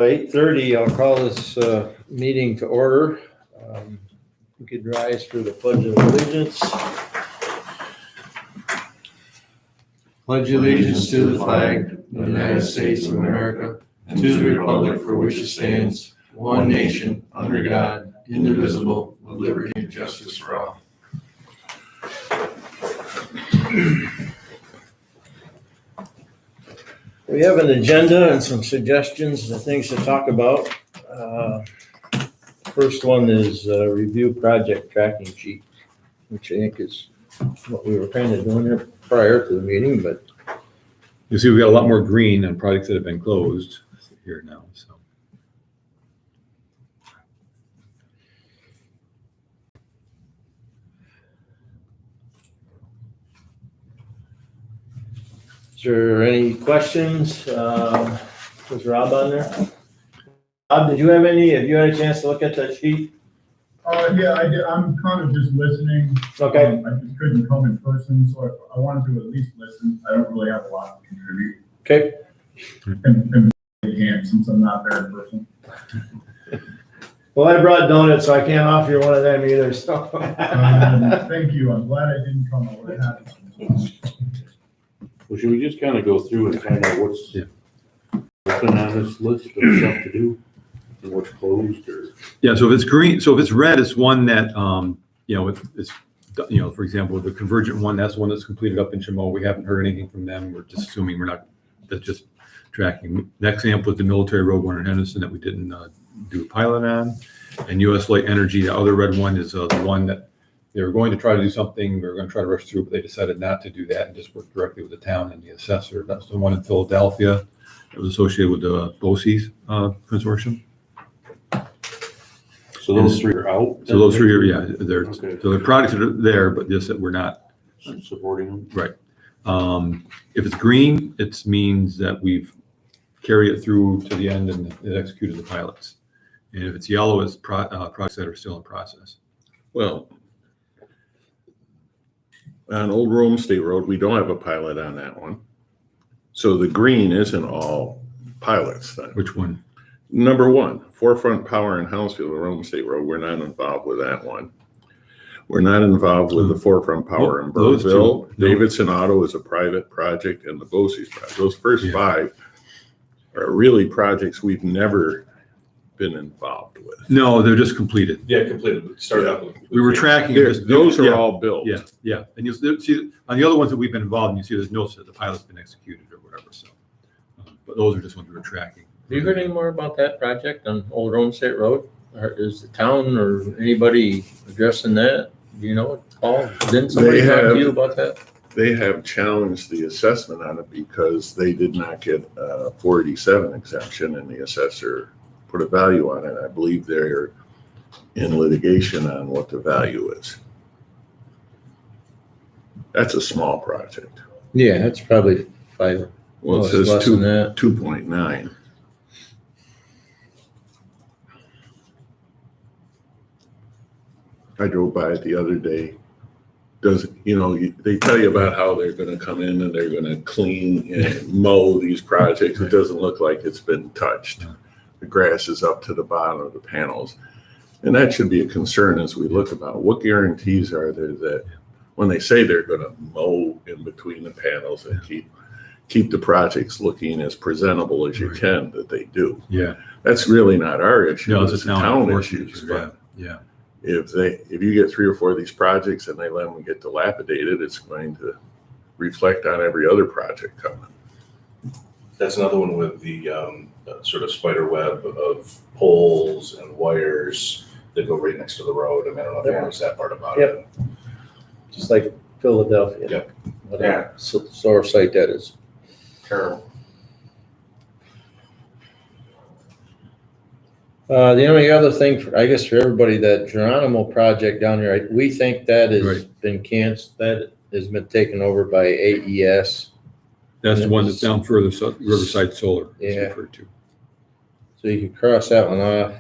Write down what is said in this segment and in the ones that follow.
8:30, I'll call this meeting to order. We could rise for the Pledge of Allegiance. Pledge allegiance to the flag of the United States of America and to the republic for which it stands, one nation, under God, indivisible, with liberty and justice for all. We have an agenda and some suggestions and things to talk about. First one is review project tracking sheet, which I think is what we were kind of doing here prior to the meeting, but you see, we got a lot more green on projects that have been closed here now. So is there any questions? Was Rob on there? Rob, did you have any? Have you had a chance to look at that sheet? Yeah, I did. I'm kind of just listening. Okay. I just couldn't come in person, so I wanted to at least listen. I don't really have a lot to contribute. Okay. And I can't, since I'm not there in person. Well, I brought donuts, so I can't offer you one of them either, so. Thank you. I'm glad I didn't come. I would have had it. Well, should we just kind of go through and find out what's open on this list of stuff to do and what's closed or? yeah, so if it's green, so if it's red, it's one that it's for example, the Convergent one, that's one that's completed up in Chimo. We haven't heard anything from them. We're just assuming that's just tracking. Next example is the Military Road one in Henderson that we didn't do a pilot on, and US Light Energy. The other red one is the one that they were going to try to do something. We were going to try to rush through, but they decided not to do that and just work directly with the town and the assessor. That's the one in Philadelphia. It was associated with the BOCES consortium. So those three are out? So those three are, yeah, they're, Okay. so the products are there, but just that we're not Supporting them? right. If it's green, it means that we've carried it through to the end and it executed the pilots. And if it's yellow, it's projects that are still in process. Well, on Old Rome State Road, we don't have a pilot on that one. So the green isn't all pilots then. Which one? Number one, Forefront Power in Hounsfield, Rome State Road, we're not involved with that one. We're not involved with the Forefront Power in Those Burrville. two, no. Davidson Auto is a private project and the BOCES project. Those first five are really projects we've never been involved with. No, they're just completed. Yeah, completed. Started out with. We were tracking. Those are all built. Yeah, yeah. And you'll see on the other ones that we've been involved in, you see there's notes that the pilot's been executed or whatever. So, but those are just ones we were tracking. Have you heard any more about that project on Old Rome State Road? Or is the town or anybody addressing that? Do you know it, Paul? Didn't somebody talk to you about that? They have challenged the assessment on it because they did not get a 487 exemption and the assessor put a value on it. I believe they're in litigation on what the value is. That's a small project. Yeah, that's probably five. Well, it it's says less than that. 2.9. I drove by it the other day. They tell you about how they're going to come in and they're going to clean and mow these projects. It doesn't look like it's been touched. The grass is up to the bottom of the panels. And that should be a concern as we look about what guarantees are there that when they say they're going to mow in between the panels and keep the projects looking as presentable as you can, that they do. Yeah. That's really not our issue. No, it's a town issues. But yeah. if you get 3 or 4 of these projects and they let them get dilapidated, it's going to reflect on every other project coming. That's another one with the sort of spider web of poles and wires that go right next to the road. I mean, I don't know if you noticed that part about it. Just like Philadelphia. Yep. Whatever sore site that is. Terrible. The only other thing, for everybody, that Geronimo project down there, we think that has been canceled. That has been taken over by AES. That's the one that's down further, Riverside Solar is Yeah. referred to. So you can cross that one off.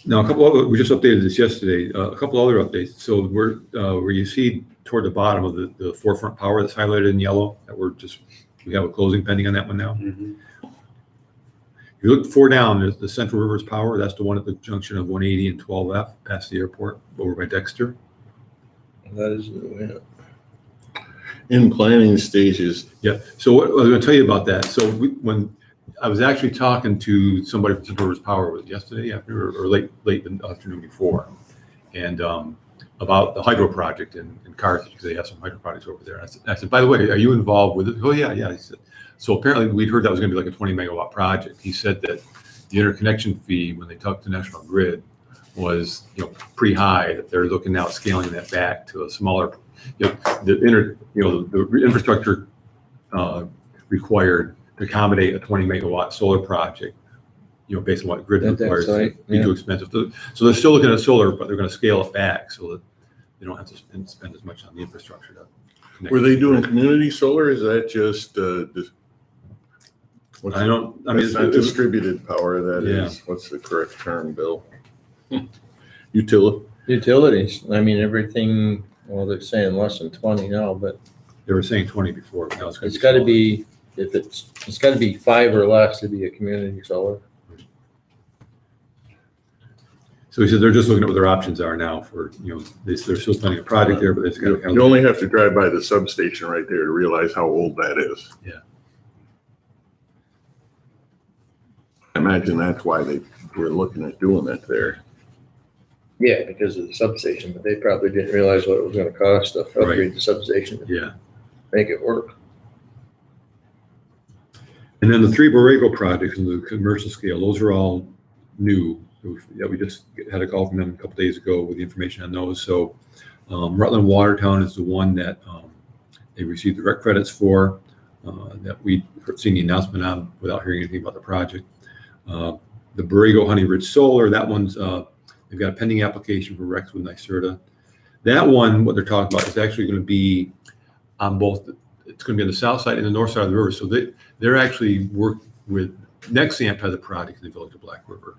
Now, we just updated this yesterday. A couple other updates. So where you see toward the bottom of the forefront power that's highlighted in yellow, that we have a closing pending on that one now. Mhm. If you look 4 down, there's the Central Rivers Power. That's the one at the junction of 180 and 12F, past the airport, over by Dexter. That is, yeah. In planning stages, Yeah. So what I was going to tell you about that. So when I was actually talking to somebody from Central Rivers Power, was it yesterday afternoon or late the afternoon before, and about the hydro project in Carthage, because they have some hydro projects over there. I said, by the way, are you involved with it? Oh yeah. He said. So apparently we'd heard that was going to be like a 20 megawatt project. He said that the interconnection fee when they talked to National Grid was, pretty high, that they're looking now at scaling that back to a smaller, the infrastructure required to accommodate a 20 megawatt solar project, based on what grid At that requires, site, be too expensive. So they're still looking at solar, but they're going to scale it back so that they don't have to spend as much on the infrastructure to connect. were they doing community solar? Is that just, it's not distributed power, that Yeah. is, what's the correct term, Bill? Utility. Utilities, I mean, everything, well, they're saying less than 20 now, but They were saying 20 before, but now it's going to it's gotta be, it's gotta be 5 or less to be a community solar. So he said they're just looking at what their options are now for, they're still planning a project there, but it's got to You only have to drive by the substation right there to realize how old that is. Yeah. I imagine that's why they were looking at doing it there. Yeah, because of the substation, but they probably didn't realize what it was gonna cost to upgrade the substation to Yeah. make it work. And then the 3 Borrego projects in the commercial scale, those are all new. Yeah, we just had a call from them a couple days ago with the information on those. So Rutland Watertown is the one that they received direct credits for, that we'd seen the announcement on without hearing anything about the project. The Borrego Honey Ridge Solar, that one's, they've got a pending application for Rex with NYSERDA. That one, what they're talking about is actually going to be on both, it's going to be on the south side and the north side of the river. So they're actually work with, Nexamp has a project in the village of Black River.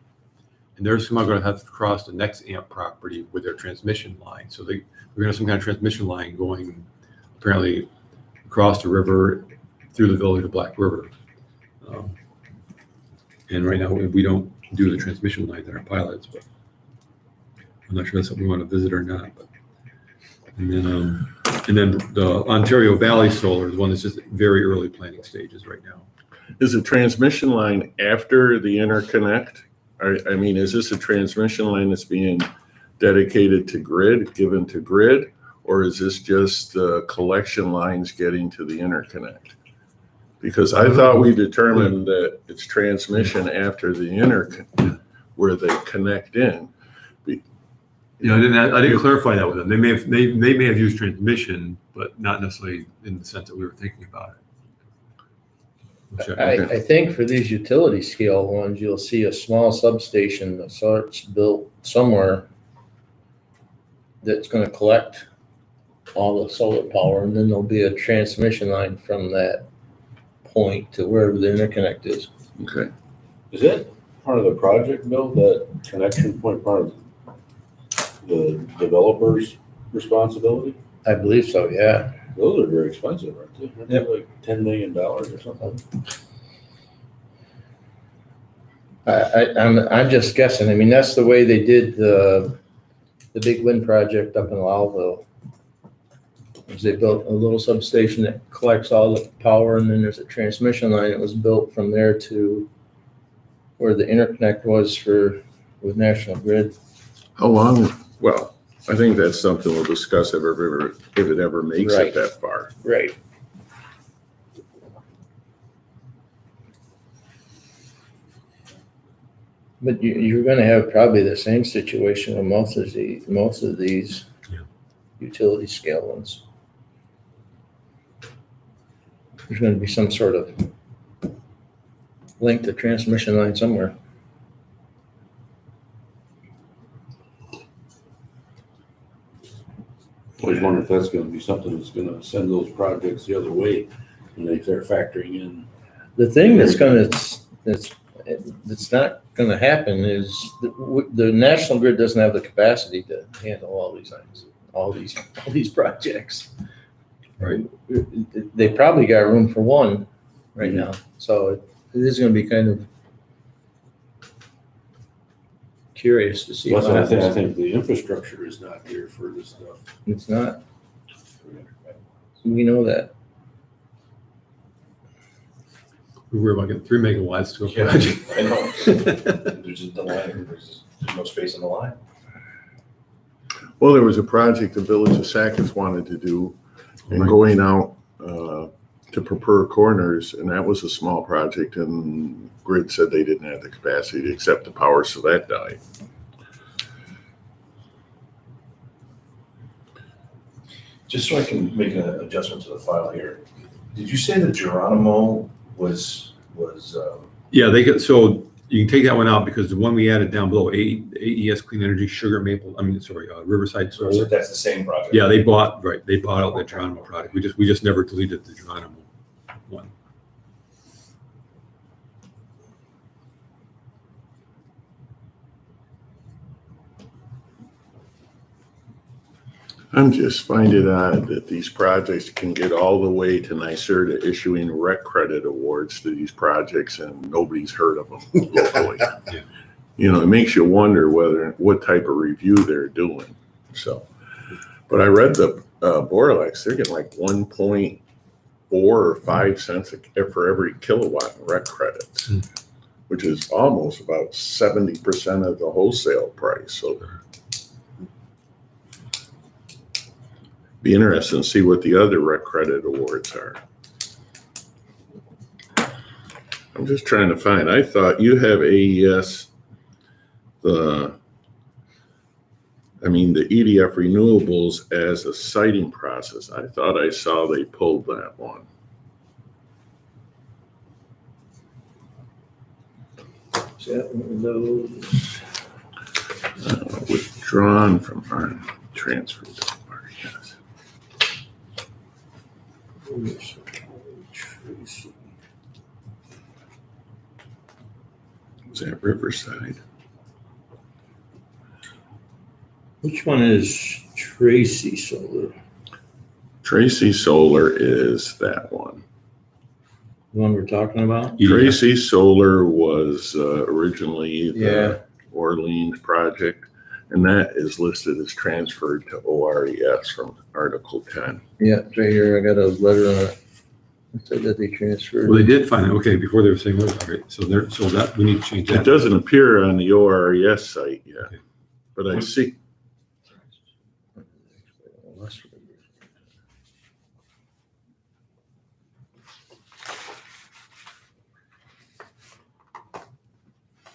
And they're somehow going to have to cross the Nexamp property with their transmission line. So we're going to have some kind of transmission line going apparently across the river through the village of Black River. And right now we don't do the transmission lines in our pilots, but I'm not sure that's something we want to visit or not. But and then the Ontario Valley Solar is one that's just very early planning stages right now. Is the transmission line after the interconnect? I mean, is this a transmission line that's being dedicated to grid, given to grid? Or is this just the collection lines getting to the interconnect? Because I thought we determined that it's transmission after the interconnect, where they connect in. Yeah, I didn't clarify that with them. They may have used transmission, but not necessarily in the sense that we were thinking about it. I think for these utility scale ones, you'll see a small substation of sorts built somewhere that's gonna collect all the solar power, and then there'll be a transmission line from that point to wherever the interconnect is. Okay. Is that part of the project, Bill, that connection point part of the developer's responsibility? I believe so, yeah. Those are very expensive, aren't they? Aren't they like $10 million or something? I'm just guessing. I mean, that's the way they did the big wind project up in Lowville. Is they built a little substation that collects all the power, and then there's a transmission line that was built from there to where the interconnect was with National Grid. How long? Well, I think that's something we'll discuss if it ever makes Right. it that far. Right. But you're gonna have probably the same situation with most of these Yeah. utility scale ones. There's gonna be some sort of link to transmission line somewhere. Always wonder if that's gonna be something that's gonna send those projects the other way when they start factoring in. The thing that's not gonna happen is the National Grid doesn't have the capacity to handle all these things, all these projects. Right. They probably got room for one right now, so it is gonna be kind of curious to see what Plus, I happens. think the infrastructure is not here for this stuff. It's not, we know that. We were about getting 3 megawatts to a Yeah, project. I know. There's just the line, there's no space in the line. Well, there was a project the Village of Sackets wanted to do, and Right. going out to prepare corners, and that was a small project, and Grid said they didn't have the capacity to accept the power, so that died. Just so I can make an adjustment to the file here, did you say that Geronimo was, Yeah, they get, so you can take that one out because the one we added down below, AES Clean Energy Sugar Maple, Riverside Solar. that's the same project? Yeah, they bought out the Geronimo product. We just never deleted the Geronimo one. I'm just finding it odd that these projects can get all the way to NYSERDA issuing rec credit awards to these projects and nobody's heard of them locally. Yeah. You know, it makes you wonder what type of review they're doing, so. But I read the Boralex, they're getting like 1.4 or 5 cents for every kilowatt in rec credits, which is almost about 70% of the wholesale price, so. Be interesting to see what the other rec credit awards are. I'm just trying to find, I thought you have AES, the EDF renewables as a siting process. I thought I saw they pulled that one. Is that one of those? Withdrawn from our transfer to RES. Was that Riverside? Which one is Tracy Solar? Tracy Solar is that one. The one we're talking about? Tracy Solar was originally the Yeah. Orleans project, and that is listed as transferred to ORES from Article 10. Yeah, it's right here, I got a letter on it. It said that they transferred. Well, they did find it, okay, before they were saying, all right, so that, we need to change It that. doesn't appear on the ORES site yet, Okay. but I see,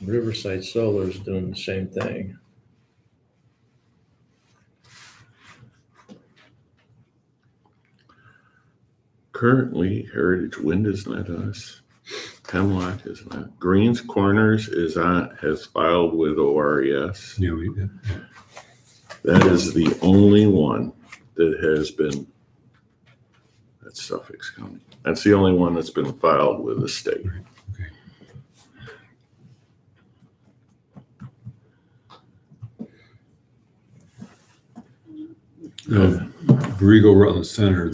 Riverside Solar is doing the same thing. currently Heritage Wind is not us. Hemlock is not. Greens Corners has filed with ORES. Yeah, we did. That is the only one that has been, that's Suffolk County. That's the only one that's been filed with the state. Okay. Borrego Rutland Center,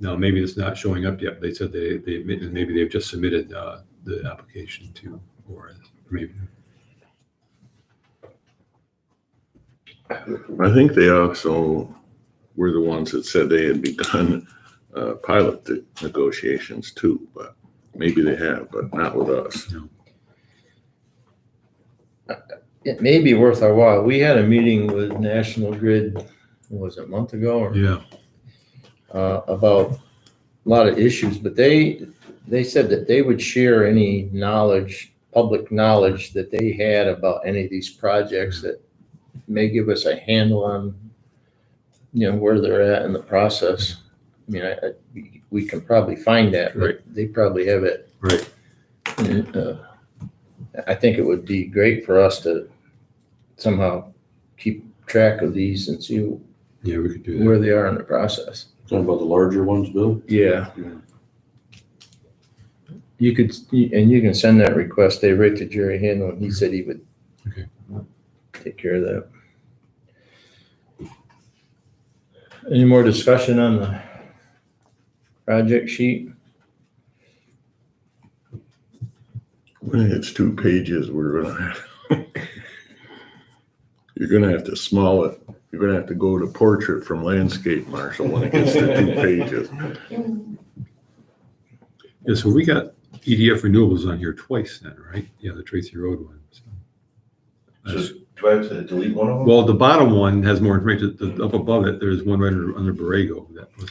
now maybe it's not showing up yet. They said maybe they've just submitted the application to, or maybe. I think they also were the ones that said they had begun pilot negotiations too, but maybe they have, but not with us. It may be worth our while. We had a meeting with National Grid, what was it, a month ago? Or Yeah. about a lot of issues, but they said that they would share any knowledge, public knowledge that they had about any of these projects that may give us a handle on, where they're at in the process. I mean, we can probably find that, but they probably have it. Right. And, I think it would be great for us to somehow keep track of these and see Yeah, we could do that. where they are in the process. Talking about the larger ones, Bill? Yeah. Yeah. You can send that request, Dave, right to Jerry Handel, and he said he would Okay. take care of that. Any more discussion on the project sheet? When it's 2 pages, we're gonna, you're gonna have to small it. You're gonna have to go to portrait from landscape, Marshall, when it gets to 2 pages. Yeah, so we got EDF renewables on here twice then, right? Yeah, the Tracy Road one. So. Just, do I have to delete one of them? Well, the bottom one has more information. Up above it, there's one right under Borrego. That was,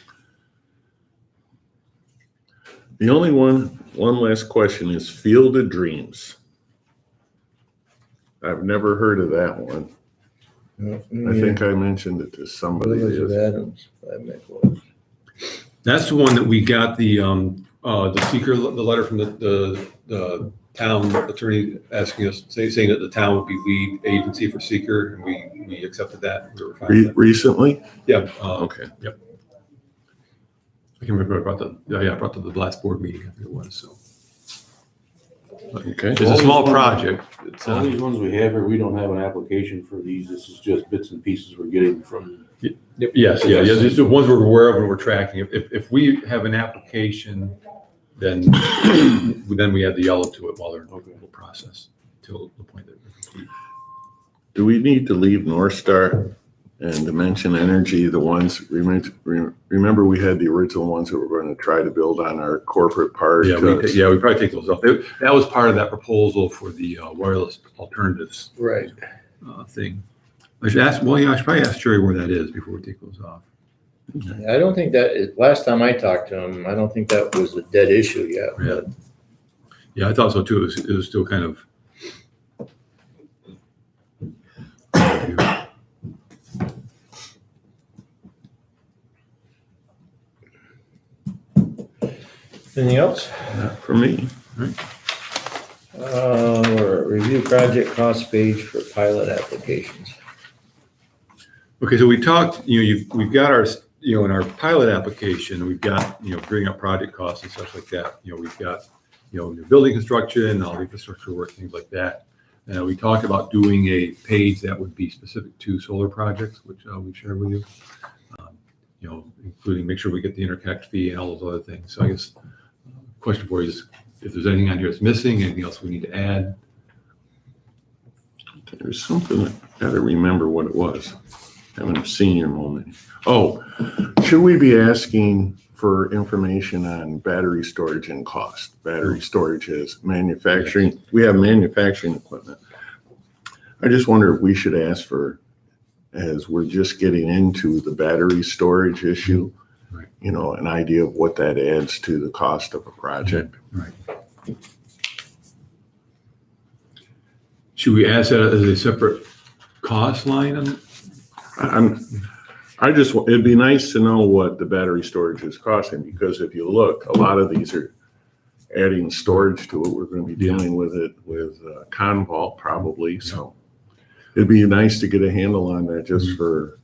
The only one last question is Field of Dreams. I've never heard of that one. I think I mentioned it to somebody. Village of Adams, 5 megawatts. that's the one that we got the seeker, the letter from the town attorney asking us, saying that the town would be lead agency for seeker, and we accepted that. We were fine with that. Recently? Yeah. Okay. Yep. I can remember I brought to the last board meeting, I think it was, so. Okay. It's a small project. It's, All these ones we have here, we don't have an application for these. This is just bits and pieces we're getting from. yes, just the ones we're aware of and we're tracking. If we have an application, then we add the yellow to it while they're in the whole process till the point that we're complete. Do we need to leave North Star and Dimension Energy, the ones, remember we had the original ones that were going to try to build on our corporate park? Yeah, we probably take those off. That was part of that proposal for the wireless alternatives Right. thing. I should probably ask Jerry where that is before we take those off. I don't think last time I talked to him, I don't think that was a dead issue yet. Yeah. But Yeah, I thought so too. It was still kind of. anything else? Not for me. Review project cost page for pilot applications. Okay, so we talked, we've got our, in our pilot application, we've got, figuring out project costs and stuff like that. We've got, new building construction, all the infrastructure work, things like that. And we talked about doing a page that would be specific to solar projects, which we've shared with you. Including make sure we get the interconnect fee and all those other things. So I guess question for you is if there's anything on here that's missing, anything else we need to add? There's something, I gotta remember what it was. Having a senior moment. Oh, should we be asking for information on battery storage and cost? Battery storage is manufacturing. We have manufacturing equipment. I just wonder if we should ask for, as we're just getting into the battery storage issue, Right. An idea of what that adds to the cost of a project. Right. Should we ask that as a separate cost line? It'd be nice to know what the battery storage is costing, because if you look, a lot of these are adding storage to it. We're going to be dealing with it with Convault probably. So it'd be nice to get a handle on that just for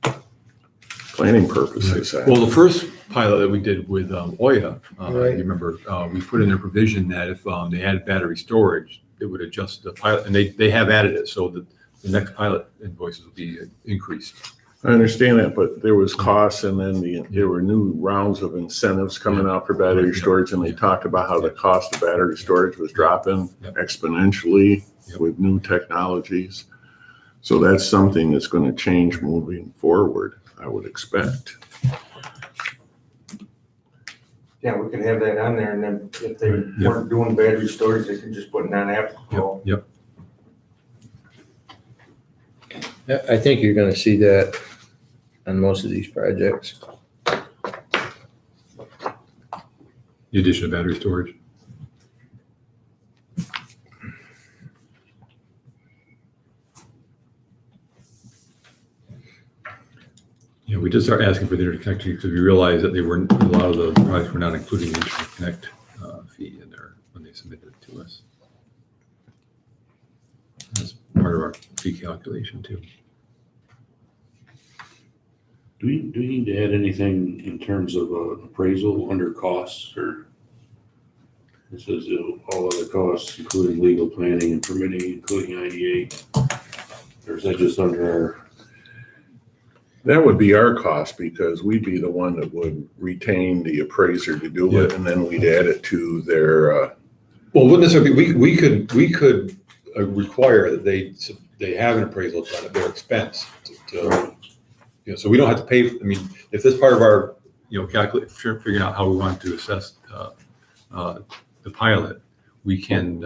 planning purposes. Right. Well, the first pilot that we did with Oya, Right. you remember, we put in their provision that if they added battery storage, it would adjust the pilot, and they have added it, so the next pilot invoices will be increased. I understand that, but there was costs, and then there were new rounds of incentives coming out for battery storage, and they talked about how the cost of battery storage was dropping exponentially with new technologies. So that's something that's going to change moving forward, I would expect. Yeah, we could have that on there, and then if they weren't doing battery storage, they could just put non-applicable. Yep. Yeah, I think you're gonna see that on most of these projects. The addition of battery storage. Yeah, we did start asking for the interconnect fee because we realized that a lot of the projects were not including the interconnect fee in there when they submitted it to us. That's part of our fee calculation too. Do we need to add anything in terms of appraisal under costs, or it says all other costs, including legal, planning, and permitting, including IDA? Or is that just under our That would be our cost because we'd be the one that would retain the appraiser to do it, and then we'd add it to their, Well, wouldn't necessarily be, we could require that they have an appraisal done at their expense to so we don't have to pay. I mean, if that's part of our, figuring out how we want to assess the pilot, we can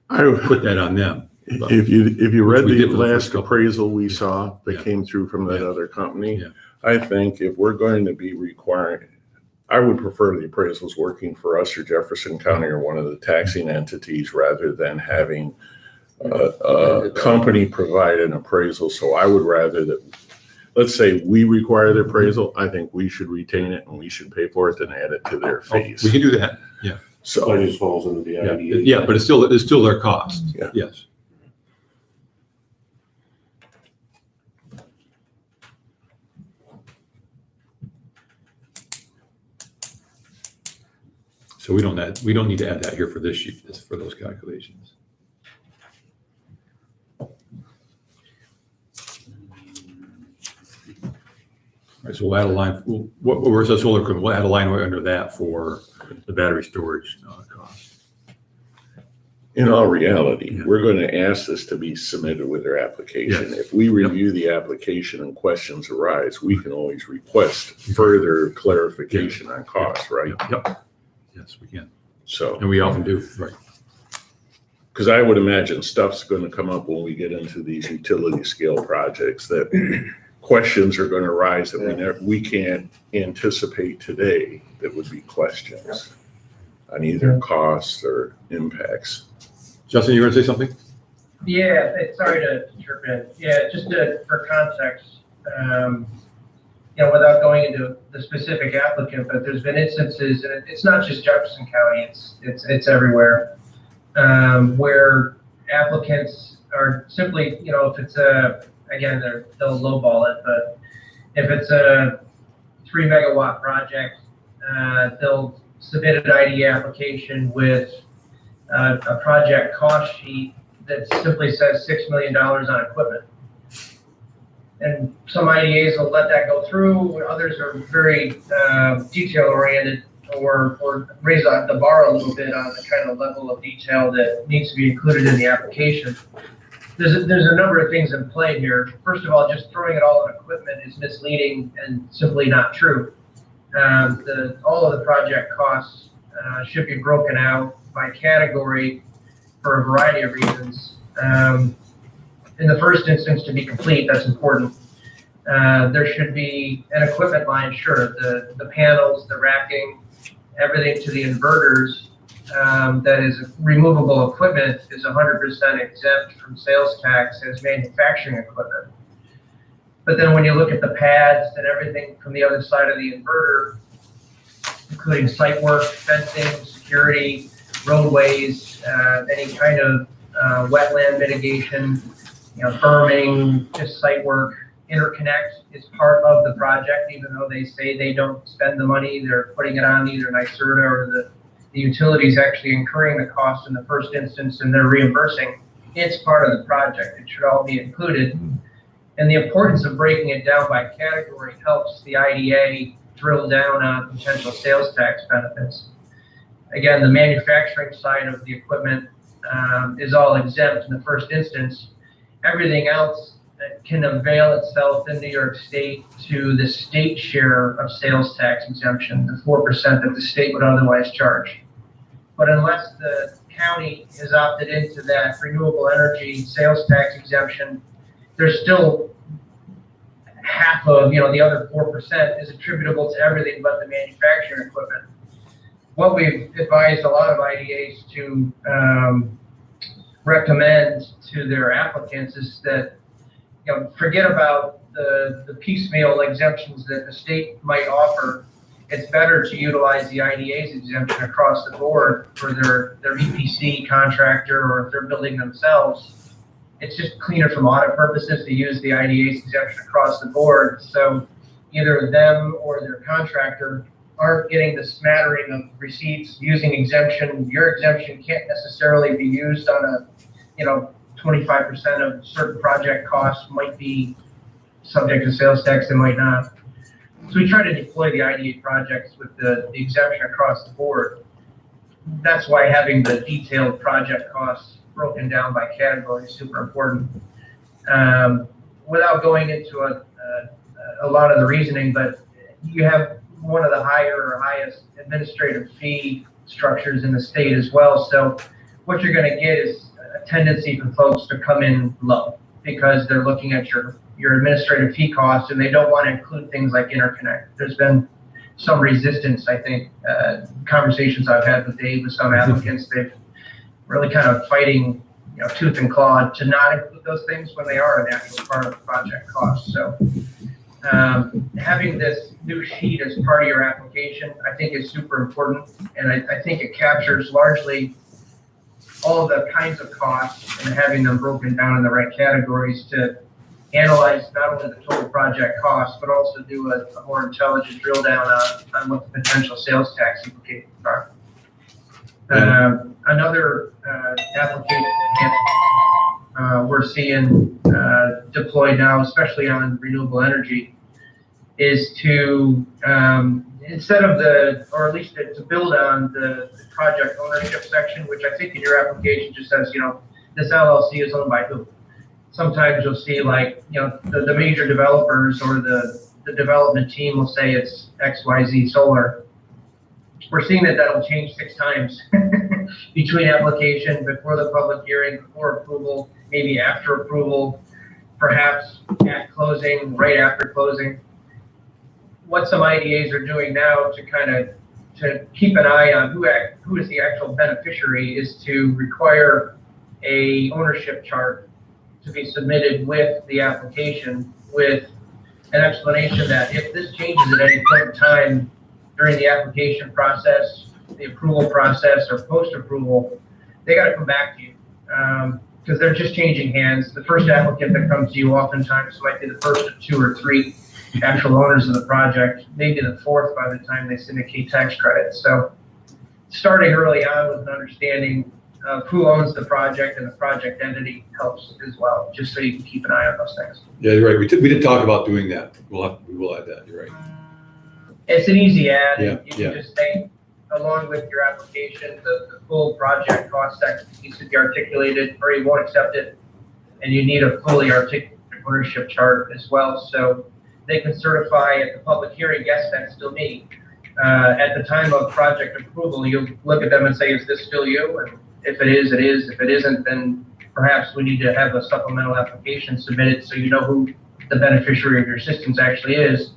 put that on them. if you read Which we did the for the first last couple. appraisal we saw that Yeah. came through from that Yeah. other company, Yeah. I think if we're going to be requiring, I would prefer the appraisals working for us or Jefferson County or one of the taxing entities rather than having a company provide an appraisal. So I would rather that, let's say we require the appraisal, I think we should retain it and we should pay for it and add it to their fees. We can do that. Yeah. So That just falls under the Yeah. IDA. Yeah, but it's still their cost. Yeah. Yes. So we don't need to add that here for this sheet, it's for those calculations. All right, so we'll add a line, where's the solar equipment? We'll add a line right under that for the battery storage cost. in all reality, Yeah. we're going to ask this to be submitted with their application. Yes. If we review the application and questions arise, we can always request further clarification on costs, right? Yep. Yes, we can. So, And we often do, right. because I would imagine stuff's going to come up when we get into these utility scale projects that questions are going to arise that we can't anticipate today that would be questions on either costs or impacts. Justin, you were gonna say something? Yeah, sorry to chirp in. Yeah, just for context, without going into the specific applicant, but there's been instances, and it's not just Jefferson County, it's everywhere, where applicants are simply, if it's again, they'll lowball it, but if it's a 3 megawatt project, they'll submit an IDA application with a project cost sheet that simply says $6 million on equipment. And some IDAs will let that go through, others are very detail oriented or raise the bar a little bit on the kind of level of detail that needs to be included in the application. There's a number of things in play here. First of all, just throwing it all on equipment is misleading and simply not true. All of the project costs should be broken out by category for a variety of reasons. In the first instance, to be complete, that's important. There should be an equipment line, sure, the panels, the racking, everything to the inverters that is removable equipment is 100% exempt from sales tax as manufacturing equipment. But then when you look at the pads and everything from the other side of the inverter, including site work, fencing, security, roadways, any kind of wetland mitigation, berming, just site work, interconnect is part of the project, even though they say they don't spend the money, they're putting it on either NYSERDA or the utilities actually incurring the cost in the first instance and they're reimbursing. It's part of the project. It should all be included. And the importance of breaking it down by category helps the IDA drill down on potential sales tax benefits. Again, the manufacturing side of the equipment is all exempt in the first instance. Everything else can avail itself in New York State to the state share of sales tax exemption, the 4% that the state would otherwise charge. But unless the county has opted into that renewable energy sales tax exemption, there's still half of, the other 4% is attributable to everything but the manufacturing equipment. What we've advised a lot of IDAs to recommend to their applicants is that, forget about the piecemeal exemptions that the state might offer. It's better to utilize the IDA's exemption across the board for their EPC contractor, or if they're building themselves. It's just cleaner from audit purposes to use the IDA's exemption across the board. So either them or their contractor aren't getting the smattering of receipts using exemption. Your exemption can't necessarily be used on 25% of certain project costs might be subject to sales tax, they might not. So we try to deploy the IDA projects with the exemption across the board. That's why having the detailed project costs broken down by category is super important. Without going into a lot of the reasoning, but you have one of the highest administrative fee structures in the state as well. So what you're going to get is a tendency for folks to come in low because they're looking at your administrative fee costs and they don't want to include things like interconnect. There's been some resistance, I think, conversations I've had with Dave with some applicants, they've really kind of fighting, tooth and claw to not include those things when they are an actual part of the project cost. So having this new sheet as part of your application, I think is super important. And I think it captures largely all the kinds of costs and having them broken down in the right categories to analyze not only the total project cost, but also do a more intelligent drill down on what the potential sales tax implications are. Another application we're seeing deployed now, especially on renewable energy, is to instead of or at least to build on the project ownership section, which I think in your application just says, this LLC is owned by who. Sometimes you'll see like, the major developers or the development team will say it's XYZ Solar. We're seeing that'll change 6 times between application, before the public hearing, before approval, maybe after approval, perhaps at closing, right after closing. What some IDAs are doing now to keep an eye on who is the actual beneficiary is to require a ownership chart to be submitted with the application with an explanation that if this changes at any point in time during the application process, the approval process, or post-approval, they got to come back to you because they're just changing hands. The first applicant that comes to you oftentimes might be the first of 2 or 3 actual owners of the project, maybe the 4th by the time they syndicate tax credits. So starting early on with an understanding of who owns the project and the project entity helps as well, just so you can keep an eye on those things. Yeah, you're right. We did talk about doing that. We will add that. You're right. It's an easy add. Yeah, You can just say, along with your application, the full project cost section needs to be articulated, or you won't accept it. And you need a fully articulated ownership chart as well, so they can certify at the public hearing, yes, that's still me. At the time of project approval, you'll look at them and say, is this still you? And if it is, it is. If it isn't, then perhaps we need to have a supplemental application submitted so you know who the beneficiary of your systems actually is.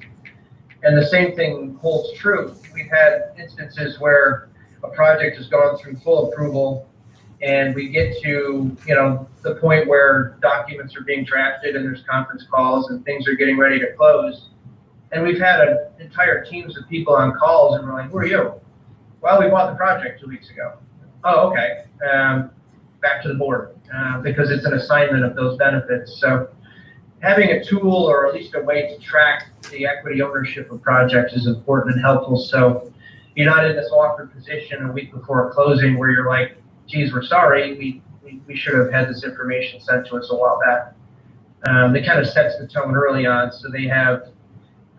And the same thing holds true. We've had instances where a project has gone through full approval and we get to, the point where documents are being drafted and there's conference calls and things are getting ready to close. And we've had entire teams of people on calls and we're like, who are you? Well, we bought the project 2 weeks ago. Oh, okay. Back to the board because it's an assignment of those benefits. So having a tool or at least a way to track the equity ownership of projects is important and helpful. So you're not in this awkward position a week before closing where you're like, geez, we're sorry. We should have had this information sent to us a while back. It kind of sets the tone early on so they have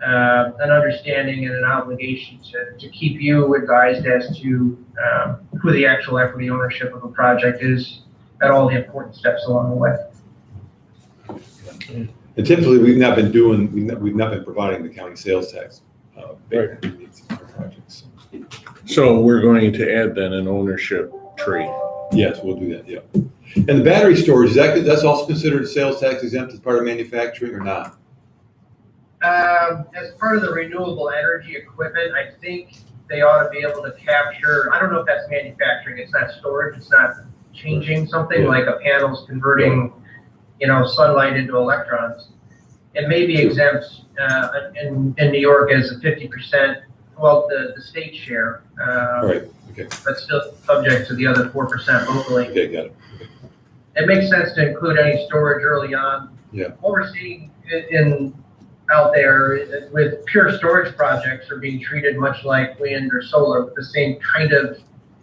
an understanding and an obligation to keep you advised as to who the actual equity ownership of a project is at all the important steps along the way. And typically, we've not been providing the county sales tax. Projects. So we're going to add then an ownership tree. Yes, we'll do that. Yeah. And the battery storage, that's also considered sales tax exempt as part of manufacturing or not? As part of the renewable energy equipment, I think they ought to be able to capture, I don't know if that's manufacturing, it's not storage, it's not changing something like a panel's converting, sunlight into electrons. It may be exempt in New York as a 50%, well, the state share. Right, okay. But still subject to the other 4% locally. Okay, got it. Okay. It makes sense to include any storage early on. Yeah. What we're seeing out there with pure storage projects are being treated much like wind or solar with the same kind of,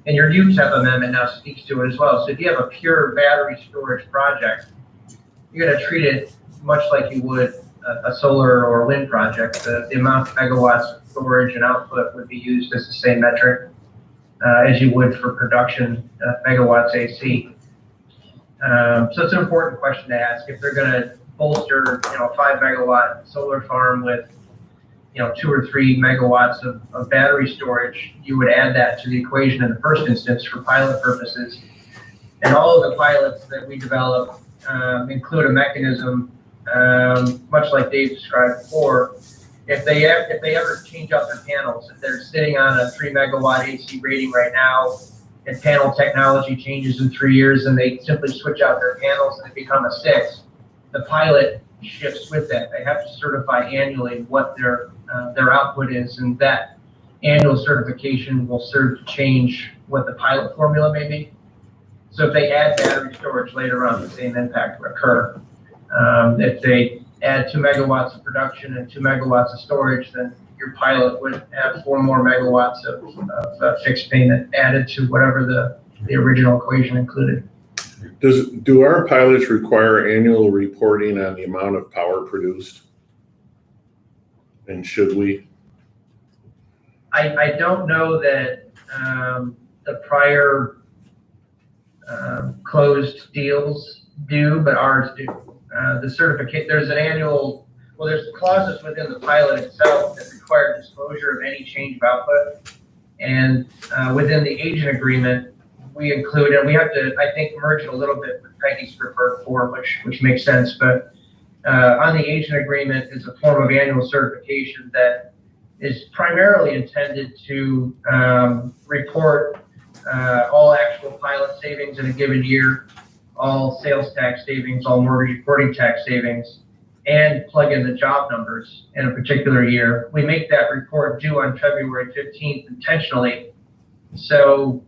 and your UTEP amendment now speaks to it as well. So if you have a pure battery storage project, you're going to treat it much like you would a solar or wind project, the amount of megawatts of storage and output would be used as the same metric as you would for production megawatts AC. So it's an important question to ask. If they're going to bolster, a 5 megawatt solar farm with, 2 or 3 megawatts of battery storage, you would add that to the equation in the first instance for pilot purposes. And all of the pilots that we develop include a mechanism, much like Dave described before. If they ever change out their panels, if they're sitting on a 3 megawatt AC rating right now, and panel technology changes in 3 years, and they simply switch out their panels and they become a 6, the pilot shifts with that. They have to certify annually what their output is, and that annual certification will serve to change what the pilot formula may be. So if they add battery storage later on, the same impact would occur. If they add 2 megawatts of production and 2 megawatts of storage, then your pilot would have 4 more megawatts of fixed payment added to whatever the original equation included. Do our pilots require annual reporting on the amount of power produced? And should we? I don't know that the prior closed deals do, but ours do. The certificate, there's an annual, there's clauses within the pilot itself that require disclosure of any change of output. And within the agent agreement, we include, and we have to, I think, merge it a little bit with Peggy's preferred form, which makes sense. But on the agent agreement is a form of annual certification that is primarily intended to report all actual pilot savings in a given year, all sales tax savings, all mortgage reporting tax savings, and plug in the job numbers in a particular year. We make that report due on February 15th intentionally. So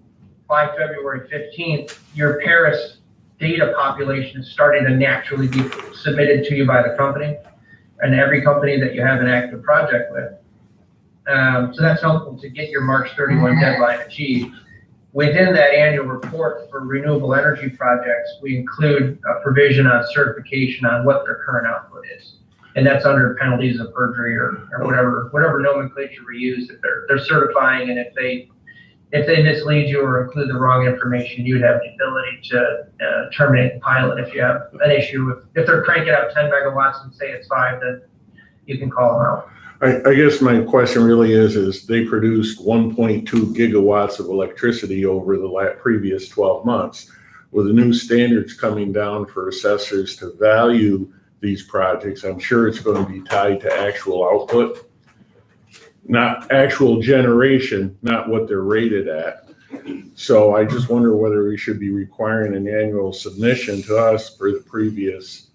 by February 15th, your Paris data population is starting to naturally be submitted to you by the company and every company that you have an active project with. So that's helpful to get your March 31 deadline achieved. Within that annual report for renewable energy projects, we include a provision on certification on what their current output is. And that's under penalties of perjury or whatever nomenclature we use. If they're certifying, and if they mislead you or include the wrong information, you'd have the ability to terminate the pilot if you have an issue. If they're cranking out 10 megawatts and say it's 5, then you can call them out. I guess my question really is they produced 1.2 gigawatts of electricity over the previous 12 months. With the new standards coming down for assessors to value these projects, I'm sure it's going to be tied to actual output, not actual generation, not what they're rated at. So I just wonder whether we should be requiring an annual submission to us for the previous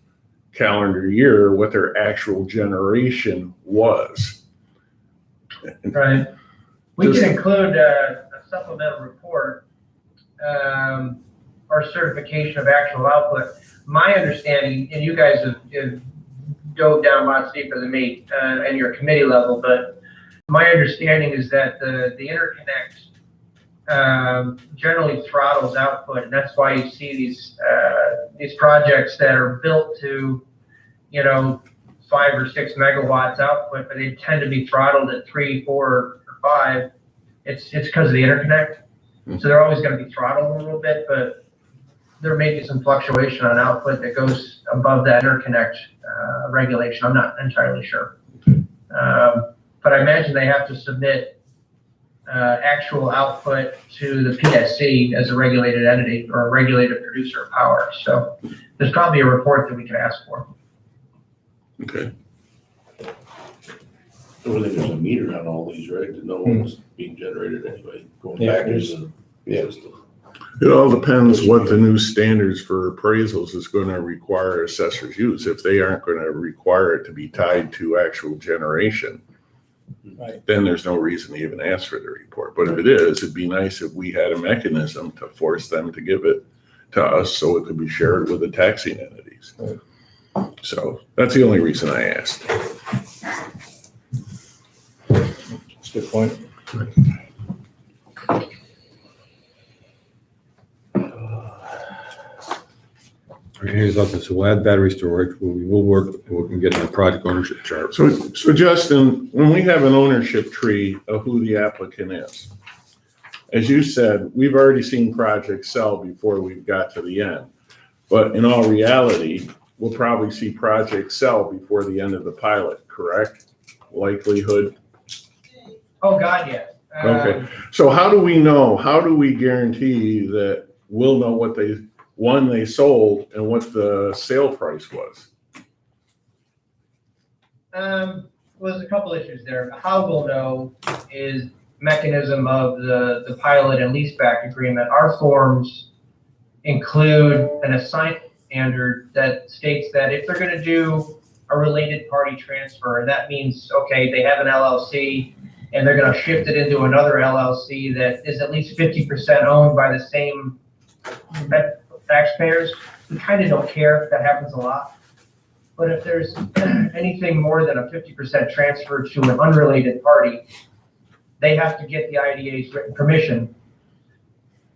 calendar year, what their actual generation was. Right. We can include a supplemental report or certification of actual output. My understanding, and you guys have dove down lots deeper than me and your committee level, but my understanding is that the interconnect generally throttles output, and that's why you see these projects that are built to 5 or 6 megawatts output, but they tend to be throttled at 3, 4, or 5. It's because of the interconnect. So they're always going to be throttled a little bit, but there may be some fluctuation on output that goes above that interconnect regulation. I'm not entirely sure. But I imagine they have to submit actual output to the PSC as a regulated entity or a regulated producer of power. So there's probably a report that we could ask for. Okay. I think there's a meter on all these, right, to know what's being generated anyway, going Yeah, back into the system. It all depends what the new standards for appraisals is going to require assessors use. If they aren't going to require it to be tied to actual generation, Right. then there's no reason to even ask for the report. But if it is, it'd be nice if we had a mechanism to force them to give it to us so it could be shared with the taxing entities. Right. So that's the only reason I asked. That's a good point. Are Here's up, so we'll add battery storage, we will work, we can get a project ownership chart. So Justin, when we have an ownership tree of who the applicant is, as you said, we've already seen projects sell before we've got to the end. But in all reality, we'll probably see projects sell before the end of the pilot, correct? Likelihood. Oh, God, yes. Okay. So how do we know, how do we guarantee that we'll know what they sold and what the sale price was? Well, there's a couple issues there. How we'll know is mechanism of the pilot and leaseback agreement. Our forms include an assignment standard that states that if they're going to do a related party transfer, that means, okay, they have an LLC and they're going to shift it into another LLC that is at least 50% owned by the same taxpayers. We kind of don't care. That happens a lot. But if there's anything more than a 50% transfer to an unrelated party, they have to get the IDA's written permission,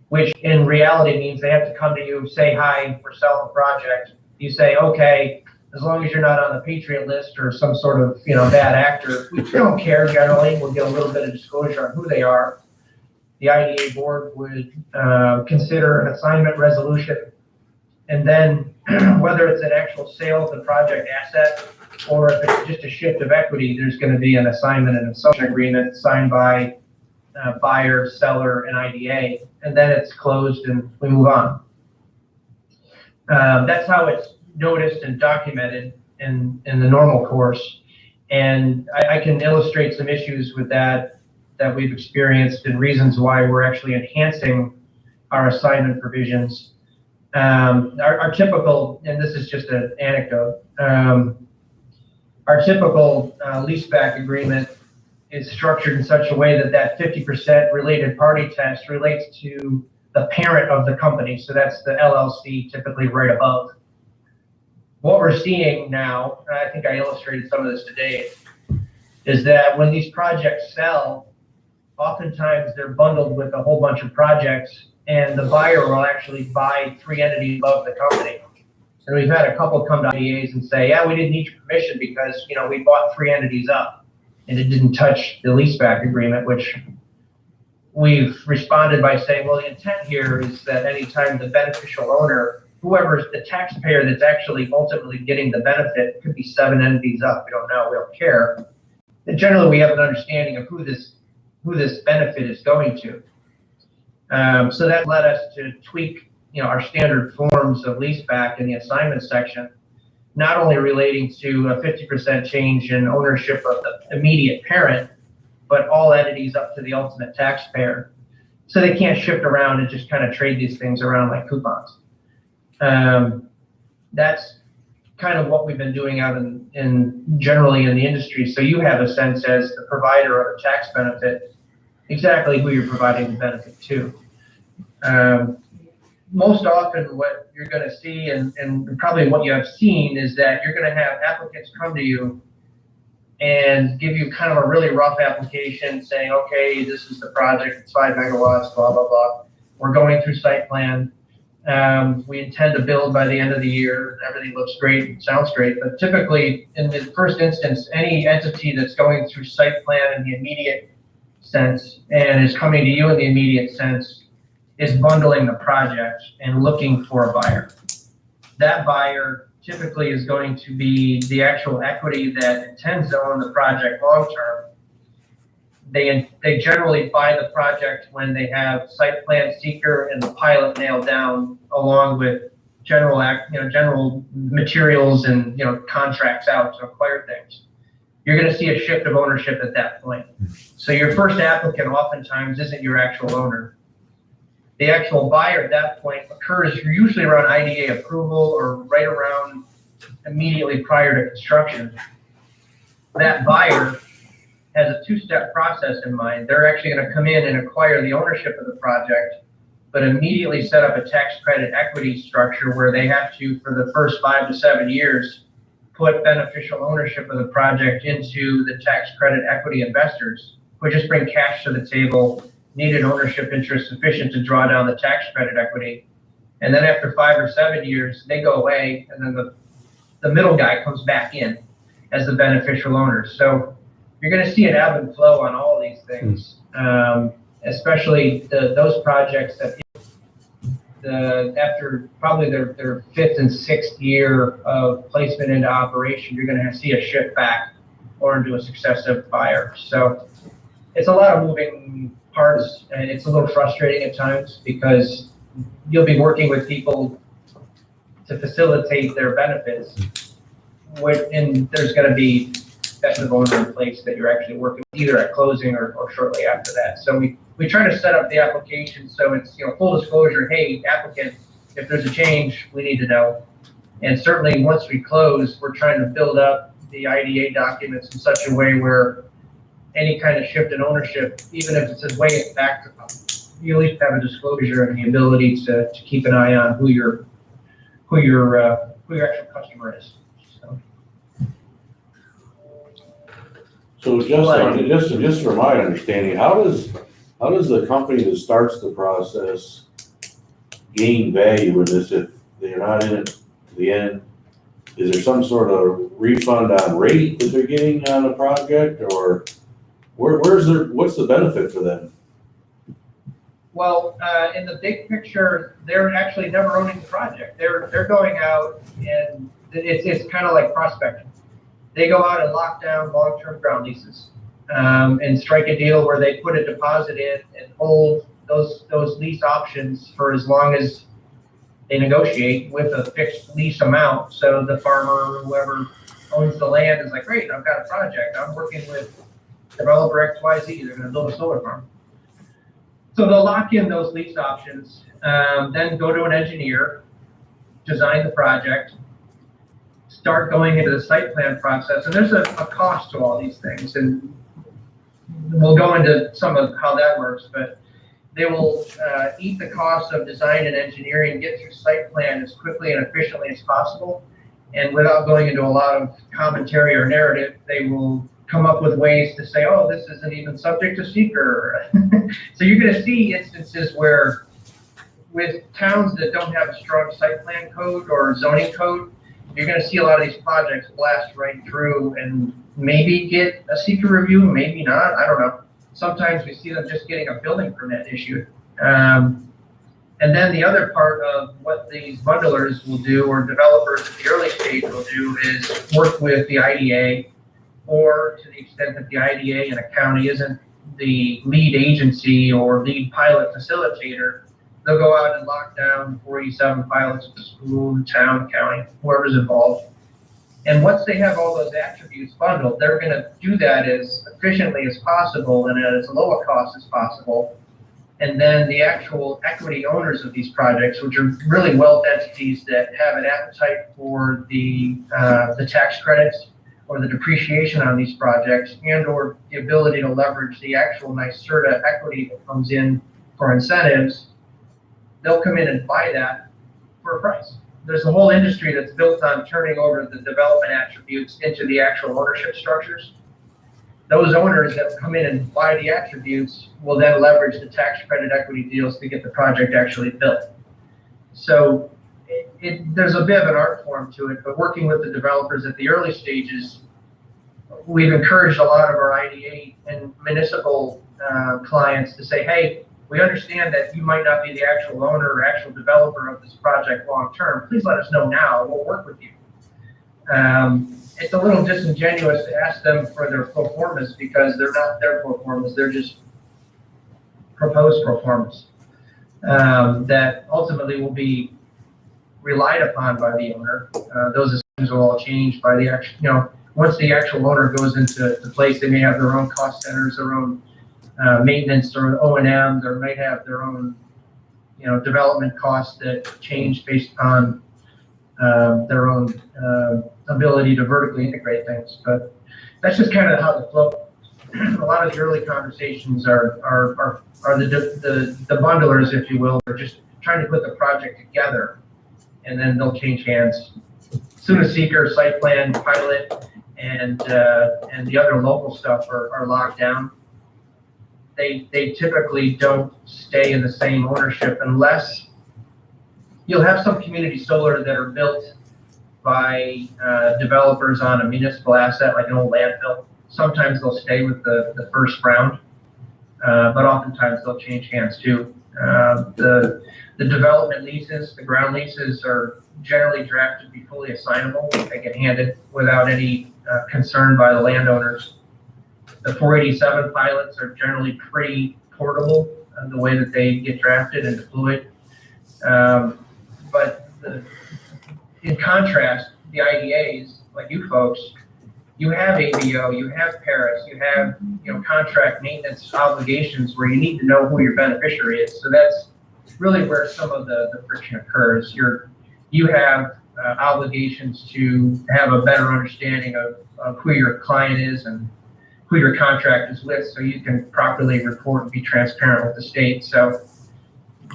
which in reality means they have to come to you, say, hi, we're selling the project. You say, okay, as long as you're not on the Patriot list or some sort of, bad actor, we don't care generally. We'll get a little bit of disclosure on who they are. The IDA board would consider an assignment resolution. And then whether it's an actual sale of the project asset or if it's just a shift of equity, there's going to be an assignment and assumption agreement signed by buyer, seller, and IDA, and then it's closed and we move on. That's how it's noticed and documented in the normal course. And I can illustrate some issues with that we've experienced and reasons why we're actually enhancing our assignment provisions. Our typical, and this is just an anecdote, our typical leaseback agreement is structured in such a way that 50% related party test relates to the parent of the company. So that's the LLC, typically right above. What we're seeing now, and I think I illustrated some of this today, is that when these projects sell, oftentimes they're bundled with a whole bunch of projects, and the buyer will actually buy 3 entities above the company. And we've had a couple come to IDAs and say, yeah, we didn't need your permission because, we bought 3 entities up and it didn't touch the leaseback agreement, which we've responded by saying, well, the intent here is that anytime the beneficial owner, whoever's the taxpayer that's actually ultimately getting the benefit, could be 7 entities up, we don't know, we don't care. And generally we have an understanding of who this benefit is going to. So that led us to tweak our standard forms of leaseback in the assignment section, not only relating to a 50% change in ownership of the immediate parent, but all entities up to the ultimate taxpayer. So they can't shift around and just kind of trade these things around like coupons. That's kind of what we've been doing out in generally in the industry. So you have a sense as the provider of a tax benefit, exactly who you're providing the benefit to. Most often what you're going to see and probably what you have seen is that you're going to have applicants come to you and give you kind of a really rough application saying, okay, this is the project, it's 5 megawatts, blah, blah, blah. We're going through site plan. We intend to build by the end of the year. Everything looks great, sounds great. But typically in the first instance, any entity that's going through site plan in the immediate sense and is coming to you in the immediate sense is bundling the project and looking for a buyer. That buyer typically is going to be the actual equity that intends to own the project long term. They generally buy the project when they have site plan seeker and the pilot nailed down, along with general materials and contracts out to acquire things. You're going to see a shift of ownership at that point. So your first applicant oftentimes isn't your actual owner. The actual buyer at that point occurs usually around IDA approval or right around immediately prior to construction. That buyer has a 2-step process in mind. They're actually going to come in and acquire the ownership of the project, but immediately set up a tax credit equity structure where they have to, for the first 5 to 7 years, put beneficial ownership of the project into the tax credit equity investors, who just bring cash to the table, needed ownership interest sufficient to draw down the tax credit equity. And then after 5 or 7 years, they go away, and then the middle guy comes back in as the beneficial owner. So you're going to see an ebb and flow on all of these things, especially those projects that after probably their 5th and 6th year of placement into operation, you're going to see a shift back or into a successive buyer. So it's a lot of moving parts, and it's a little frustrating at times because you'll be working with people to facilitate their benefits, and there's going to be effective owner in place that you're actually working with either at closing or shortly after that. So we try to set up the application so it's, full disclosure. Hey, applicant, if there's a change, we need to know. And certainly once we close, we're trying to build up the IDA documents in such a way where any kind of shift in ownership, even if it's a way it's back to them, you at least have a disclosure and the ability to keep an eye on who your actual customer is. So just from my understanding, how does the company that starts the process gain value in this if they're not in it to the end? Is there some sort of refund on rate that they're getting on a project, or what's the benefit for them? Well, in the big picture, they're actually never owning the project. They're going out, and it's kind of like prospecting. They go out and lock down long-term ground leases, and strike a deal where they put a deposit in and hold those lease options for as long as they negotiate with a fixed lease amount. So the farmer or whoever owns the land is like, great, I've got a project. I'm working with developer XYZ. They're going to build a solar farm. So they'll lock in those lease options, then go to an engineer, design the project, start going into the site plan process. And there's a cost to all these things. And we'll go into some of how that works, but they will eat the cost of design and engineering, get through site plan as quickly and efficiently as possible. And without going into a lot of commentary or narrative, they will come up with ways to say, oh, this isn't even subject to seeker. So you're going to see instances where with towns that don't have a strong site plan code or zoning code, you're going to see a lot of these projects blast right through and maybe get a seeker review, maybe not, I don't know. Sometimes we see them just getting a building permit issued. And then the other part of what these bundlers will do, or developers at the early stage will do, is work with the IDA, or to the extent that the IDA in a county isn't the lead agency or lead pilot facilitator, they'll go out and lock down 47 pilots at the school, the town, county, whoever's involved. And once they have all those attributes bundled, they're going to do that as efficiently as possible and at as low a cost as possible. And then the actual equity owners of these projects, which are really wealth entities that have an appetite for the tax credits or the depreciation on these projects, and or the ability to leverage the actual NYSERDA equity that comes in for incentives, they'll come in and buy that for a price. There's a whole industry that's built on turning over the development attributes into the actual ownership structures. Those owners that come in and buy the attributes will then leverage the tax credit equity deals to get the project actually built. So there's a bit of an art form to it, but working with the developers at the early stages, we've encouraged a lot of our IDA and municipal clients to say, hey, we understand that you might not be the actual owner or actual developer of this project long term. Please let us know now. We'll work with you. It's a little disingenuous to ask them for their pro formas because they're not their pro formas. They're just proposed pro formas that ultimately will be relied upon by the owner. Those things will all change by the actual, once the actual owner goes into place, they may have their own cost centers, their own maintenance or O&M, or might have their own, development costs that change based on their own ability to vertically integrate things. But that's just kind of how the flow. A lot of the early conversations are the bundlers, if you will. They're just trying to put the project together, and then they'll change hands. Soon as seeker, site plan, pilot, and the other local stuff are locked down, they typically don't stay in the same ownership unless you'll have some community solar that are built by developers on a municipal asset, like an old landfill. Sometimes they'll stay with the first round, but oftentimes they'll change hands too. The development leases, the ground leases are generally drafted to be fully assignable. They get handed without any concern by the landowners. The 487 pilots are generally pretty portable in the way that they get drafted and deployed. But in contrast, the IDAs, like you folks, you have ABO, you have Paris, you have contract maintenance obligations where you need to know who your beneficiary is. So that's really where some of the friction occurs. You have obligations to have a better understanding of who your client is and who your contract is with, so you can properly report and be transparent with the state. So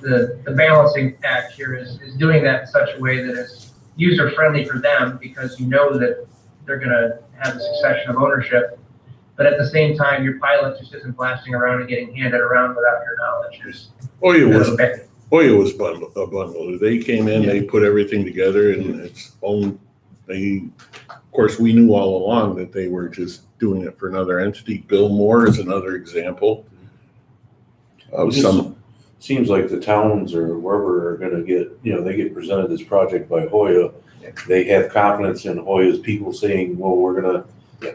the balancing act here is doing that in such a way that is user-friendly for them, because you know that they're going to have a succession of ownership, but at the same time, your pilot just isn't blasting around and getting handed around without your knowledge. Hoya was a bundle. They came in, they put everything together, and it's own. Of course, we knew all along that they were just doing it for another entity. Bill Moore is another example of some. Seems like the towns or wherever are gonna get, they get presented this project by Hoya. They have confidence in Hoya's people saying, well, we're gonna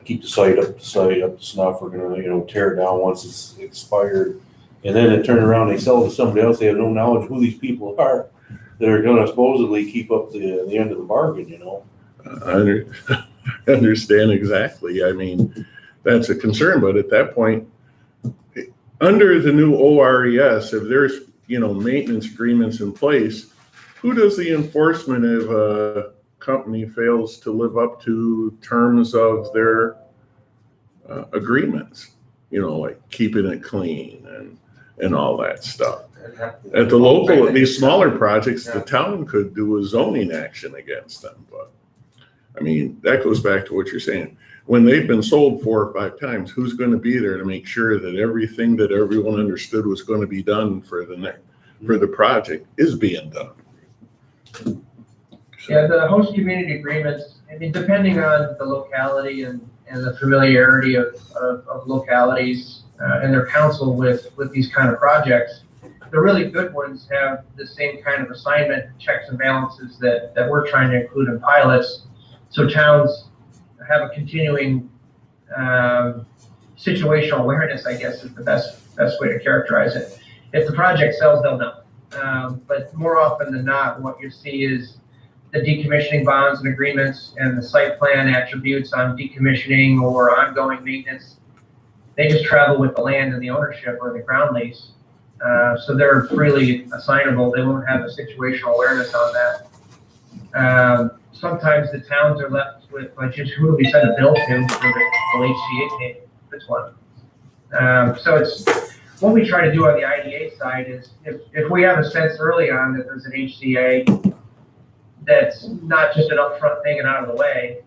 keep the site up to snuff. We're gonna, tear it down once it's expired. And then they turn around, they sell it to somebody else. They have no knowledge who these people are that are gonna supposedly keep up the end of the bargain, I understand exactly. I mean, that's a concern, but at that point, under the new ORES, if there's, maintenance agreements in place, who does the enforcement if a company fails to live up to terms of their agreements? Like keeping it clean and all that stuff. At the local, at these smaller projects, the town could do a zoning action against them, but I mean, that goes back to what you're saying. When they've been sold 4 or 5 times, who's going to be there to make sure that everything that everyone understood was going to be done for the project is being done? Yeah, the host community agreements, I mean, depending on the locality and the familiarity of localities and their counsel with these kind of projects, the really good ones have the same kind of assignment checks and balances that we're trying to include in pilots. So towns have a continuing situational awareness, I guess is the best way to characterize it. If the project sells, they'll know. But more often than not, what you see is the decommissioning bonds and agreements and the site plan attributes on decommissioning or ongoing maintenance. They just travel with the land and the ownership or the ground lease. So they're freely assignable. They won't have a situational awareness on that. Sometimes the towns are left with, like, just who do we send a bill to for the HCA payment, this one. So it's what we try to do on the IDA side is if we have a sense early on that there's an HCA that's not just an upfront thing and out of the way,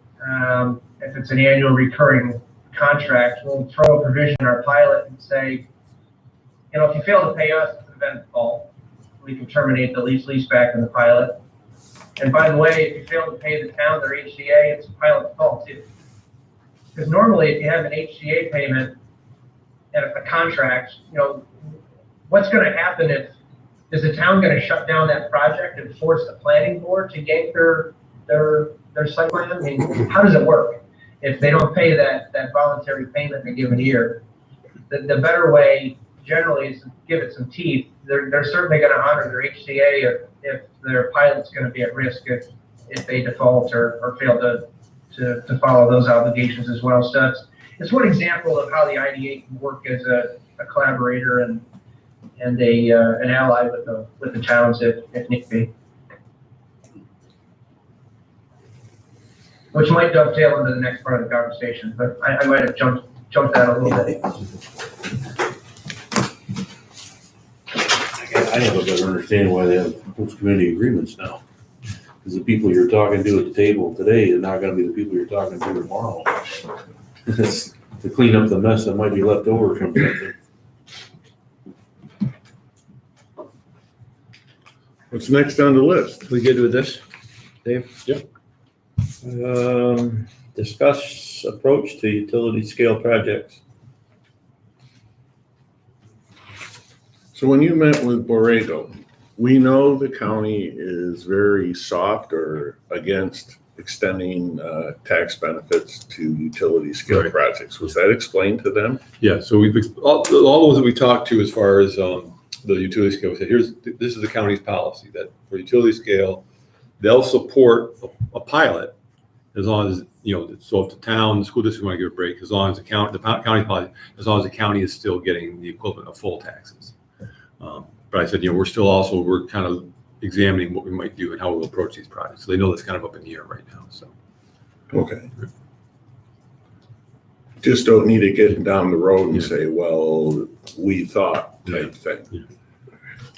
if it's an annual recurring contract, we'll throw a provision in our pilot and say, if you fail to pay us, it's an event fault. We can terminate the lease back in the pilot. And by the way, if you fail to pay the town their HCA, it's a pilot's fault too. Because normally, if you have an HCA payment and a contract, what's going to happen is the town going to shut down that project and force the planning board to yank their site plan? I mean, how does it work if they don't pay that voluntary payment in a given year? The better way generally is to give it some teeth. They're certainly going to honor their HCA if their pilot's going to be at risk if they default or fail to follow those obligations as well. So it's one example of how the IDA can work as a collaborator and an ally with the towns if need be. Which might dovetail into the next part of the conversation, but I might have jumped out a little bit. I have a better understanding why they have host community agreements now. Because the people you're talking to at the table today are not gonna be the people you're talking to tomorrow. It's to clean up the mess that might be left over from something. What's next on the list? We good with this, Dave? Yep. Discuss approach to utility scale projects. So when you met with Borrego, we know the county is very soft or against extending tax benefits to utility scale Right. projects. Was that explained to them? Yeah, so we've, all the ones that we talked to as far as the utility scale, we said, this is the county's policy, that for utility scale, they'll support a pilot as long as, so if the town, the school district want to give a break, as long as the county policy, as long as the county is still getting the equivalent of full taxes. But I said, we're kind of examining what we might do and how we'll approach these projects. So they know that's kind of up in the air right now, so. Okay. Just don't need to get down the road and say, well, we thought type thing. Yeah.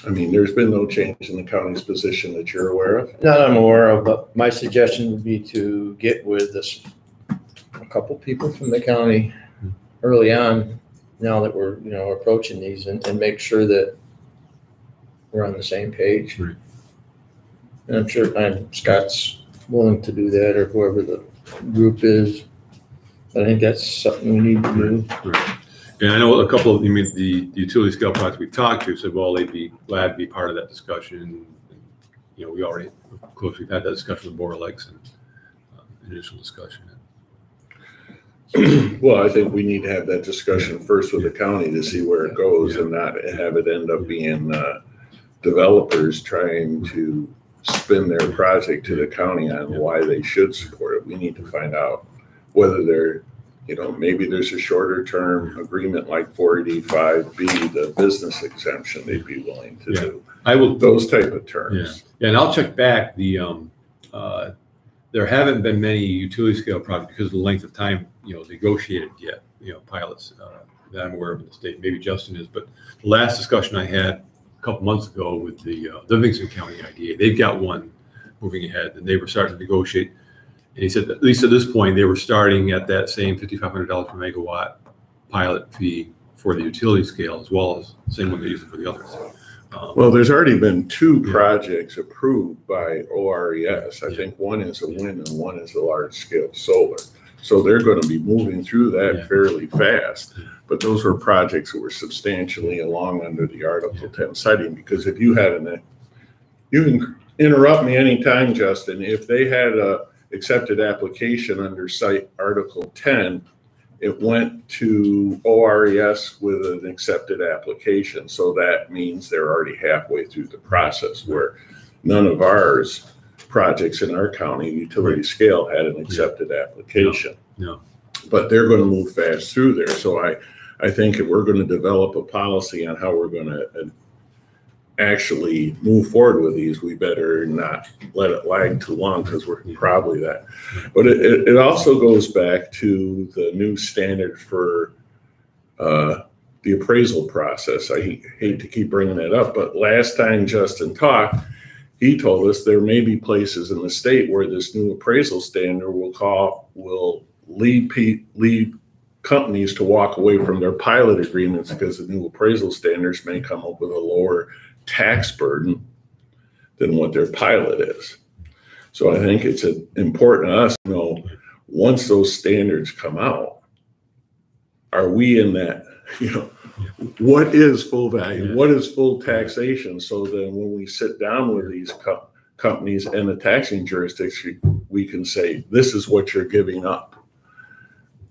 I mean, there's been no change in the county's position that you're aware of? Not I'm aware of, but my suggestion would be to get with a couple people from the county early on, now that we're, approaching these and make sure that we're on the same page. Right. And I'm sure Scott's willing to do that, or whoever the group is. I think that's something we need to do. Right. And I know a couple of, the utility scale projects we've talked to said, well, they'd be glad to be part of that discussion. We already, of course, we've had that discussion with Borer Lakes and initial discussion. Well, I think we need to have that discussion first with the county to see where it goes and not have it end up being developers trying to spin their project to the county on why they should support it. We need to find out whether they're, maybe there's a shorter term agreement like 485B, the business exemption they'd be willing to do. I will. Those type of terms. Yeah, and I'll check back there haven't been many utility scale projects because of the length of time, negotiated yet, pilots that I'm aware of in the state. Maybe Justin is, but the last discussion I had a couple months ago with the Livingston County IDA, they've got one moving ahead and they were starting to negotiate. And he said, at least at this point, they were starting at that same $5,500 per megawatt pilot fee for the utility scale, as well as the same one they're using for the others. Well, there's already been two projects approved by ORES. I think one is a wind and one is a large scale solar. So they're going to be moving through that fairly fast. But those were projects that were substantially along under the Article 10 siting, because if you had you can interrupt me anytime, Justin, if they had a accepted application under site Article 10, it went to ORES with an accepted application. So that means they're already halfway through the process, where none of ours projects in our county utility scale had an accepted application. No. But they're going to move fast through there. So I think if we're going to develop a policy on how we're going to actually move forward with these, we better not let it lag too long, because we're probably that. But it also goes back to the new standard for the appraisal process. I hate to keep bringing that up, but last time Justin talked, he told us there may be places in the state where this new appraisal standard will lead companies to walk away from their pilot agreements, because the new appraisal standards may come up with a lower tax burden than what their pilot is. So I think it's important to us to know, once those standards come out, are we in that, what is full value? What is full taxation? So then when we sit down with these companies and the taxing jurisdiction, we can say, this is what you're giving up.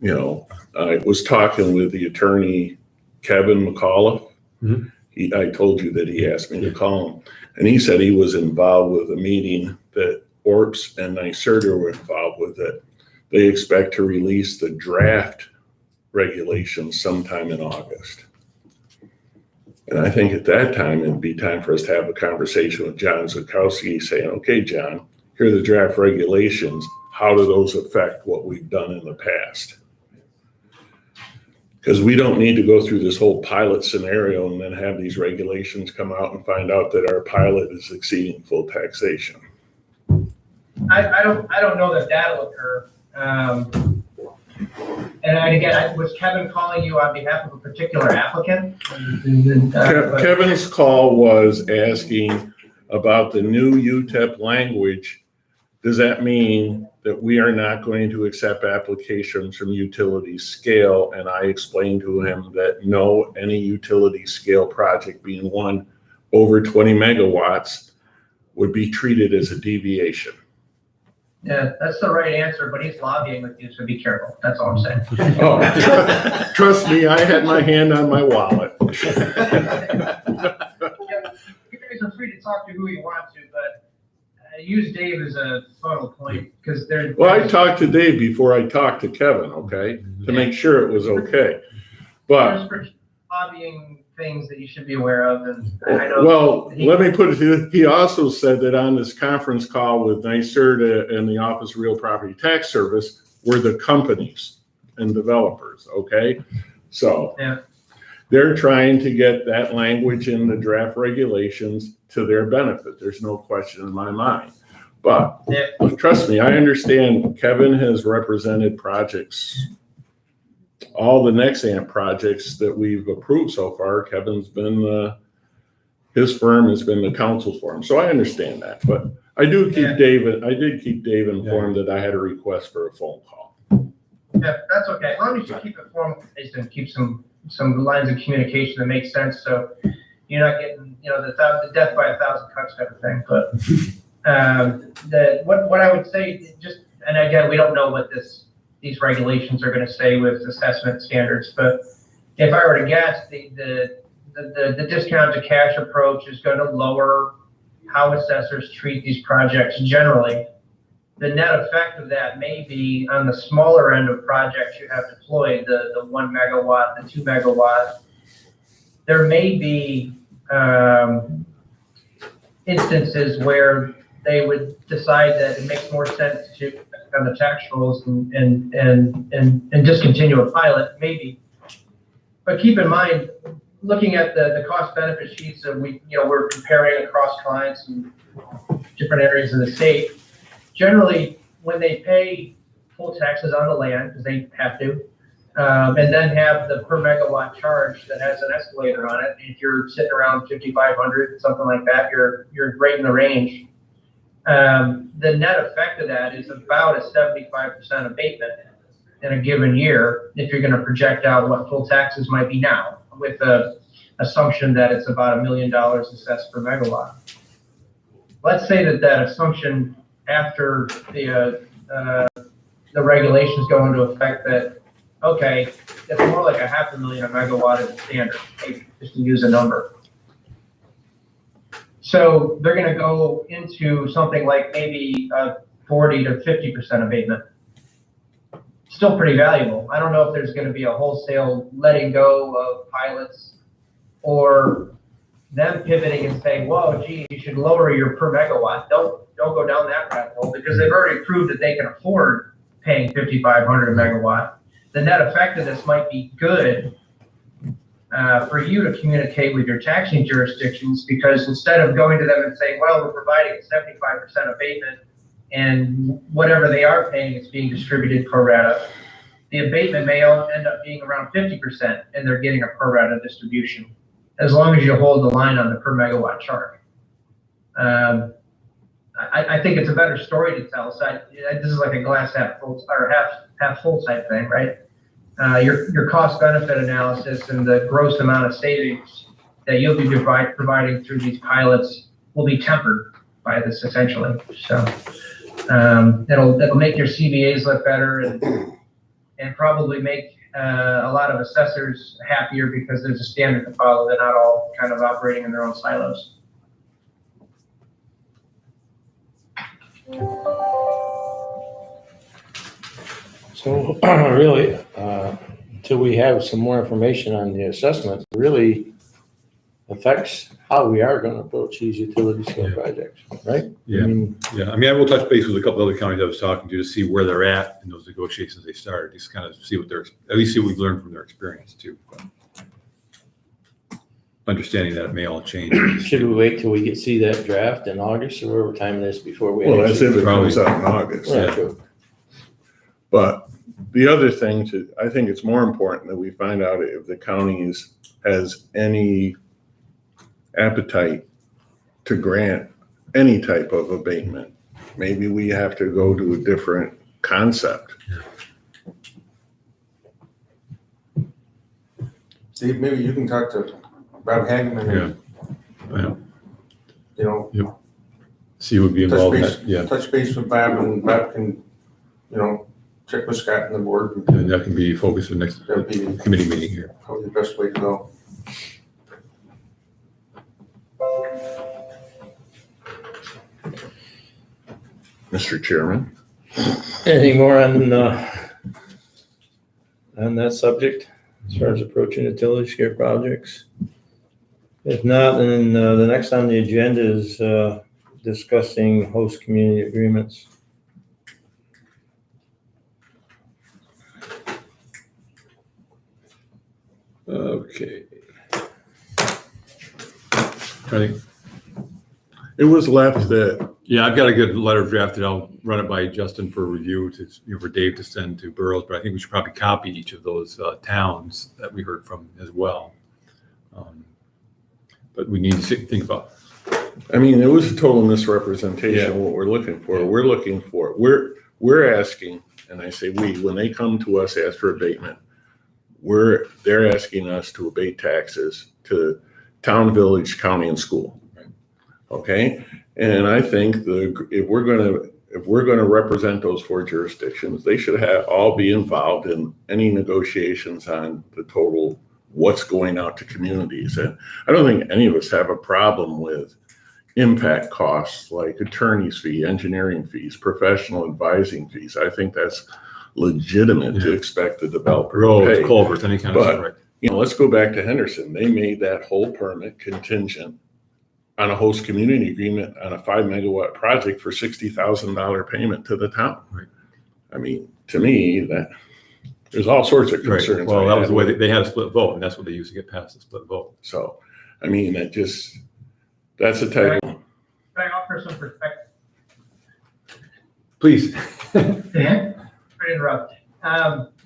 I was talking with the attorney, Kevin McAuliffe. Mhm. I told you that he asked me to call him, and he said he was involved with a meeting that ORPS and NYSERDA were involved with, that they expect to release the draft regulations sometime in August. And I think at that time, it'd be time for us to have a conversation with John Zukowski, saying, okay, John, here are the draft regulations. How do those affect what we've done in the past? Because we don't need to go through this whole pilot scenario and then have these regulations come out and find out that our pilot is exceeding full taxation. I don't know that that'll occur. And again, was Kevin calling you on behalf of a particular applicant? Kevin's call was asking about the new UTEP language, does that mean that we are not going to accept applications from utility scale? And I explained to him that no, any utility scale project being one over 20 megawatts would be treated as a deviation. Yeah, that's the right answer, but he's lobbying with you, so be careful. That's all I'm saying. Oh, trust me, I had my hand on my wallet. You guys are free to talk to who you want to, but use Dave as a focal point, because they're. Well, I talked to Dave before I talked to Kevin, okay, to make sure it was okay. But, There's lobbying things that you should be aware of, and I know. well, let me put it to you, he also said that on this conference call with NYSERDA and the Office of Real Property Tax Service were the companies and developers, okay? So Yeah. they're trying to get that language in the draft regulations to their benefit. There's no question in my mind. But Yeah. trust me, I understand Kevin has represented projects, all the Nexamp projects that we've approved so far. Kevin's been, his firm has been the counsel for him. So I understand that. But I do keep Yeah. David, I did keep Dave informed that I had a request for a phone call. Yeah, that's okay. As long as you keep it formal-based and keep some lines of communication that make sense, so you're not getting, the death by a thousand cuts type of thing. But what I would say, and again, we don't know what these regulations are going to say with assessment standards, but if I were to guess, the discount to cash approach is going to lower how assessors treat these projects generally. The net effect of that may be on the smaller end of projects you have deployed, the 1 megawatt, the 2 megawatt. There may be instances where they would decide that it makes more sense to on the tax rolls and discontinue a pilot, maybe. But keep in mind, looking at the cost benefit sheets that we're comparing across clients and different areas of the state. Generally, when they pay full taxes on the land, because they have to, and then have the per megawatt charge that has an escalator on it, if you're sitting around 5,500, something like that, you're right in the range. The net effect of that is about a 75% abatement in a given year if you're going to project out what full taxes might be now, with the assumption that it's about $1 million assessed per megawatt. Let's say that assumption after the regulations go into effect that, okay, it's more like $500,000 a megawatt is the standard, just to use a number. So they're going to go into something like maybe a 40 to 50% abatement. Still pretty valuable. I don't know if there's going to be a wholesale letting go of pilots or them pivoting and saying, whoa, gee, you should lower your per megawatt. Don't go down that rabbit hole, because they've already proved that they can afford paying $5,500 a megawatt. The net effect of this might be good for you to communicate with your taxing jurisdictions, because instead of going to them and saying, well, we're providing a 75% abatement and whatever they are paying is being distributed pro rata, the abatement may end up being around 50% and they're getting a pro rata distribution, as long as you hold the line on the per megawatt charge. I think it's a better story to tell. So this is like a glass half full or half full type thing, right? Your cost benefit analysis and the gross amount of savings that you'll be providing through these pilots will be tempered by this essentially. So it'll make your CBAs look better and probably make a lot of assessors happier, because there's a standard to follow. They're not all kind of operating in their own silos. So really, until we have some more information on the assessment, it really affects how we are going to approach these utility scale projects, right? Yeah. I mean, I mean, I will touch base with a couple other counties I was talking to see where they're at in those negotiations they started, just kind of see what at least see what we've learned from their experience too. Understanding that it may all change. should we wait till we see that draft in August, or whatever time it is before we? Well, that's if it Probably. comes out in August. Yeah, true. But the other thing I think it's more important that we find out if the county has any appetite to grant any type of abatement. Maybe we have to go to a different concept. Steve, maybe you can talk to Bob Hageman and, Yeah. you know, See who would be touch involved in base, that, yeah. touch base with Bob, and Bob can, you know, check with Scott and the board. And that can be focused for the next That'd be committee meeting here. probably the best way to go. Mr. Chairman? Anything more on that subject as far as approaching utility scale projects? If not, then the next on the agenda is discussing host community agreements. Okay. I think, It was left that, yeah, I've got a good letter drafted. I'll run it by Justin for review to, for Dave to send to boroughs, but I think we should probably copy each of those towns that we heard from as well. But we need to think about. I mean, it was a total misrepresentation Yeah. of what we're looking for. Yeah. We're asking, and I say we, when they come to us ask for abatement, they're asking us to abate taxes to town, village, county, and school. Okay? And I think if we're gonna represent those four jurisdictions, they should all be involved in any negotiations on the total what's going out to communities. And I don't think any of us have a problem with impact costs like attorney's fee, engineering fees, professional advising fees. I think that's legitimate to expect the developer to Roads, pay. culverts, any kind of But- stuff, right? You know, let's go back to Henderson. They made that whole permit contingent on a host community agreement on a 5 megawatt project for $60,000 payment to the town. Right. I mean, to me, that there's all sorts of Right. concerns. Well, I that was have the way with it. they had a split vote, and that's what they used to get past the split vote. So, I mean, that's the type of, Can I offer some perspective? Please. Sorry to interrupt.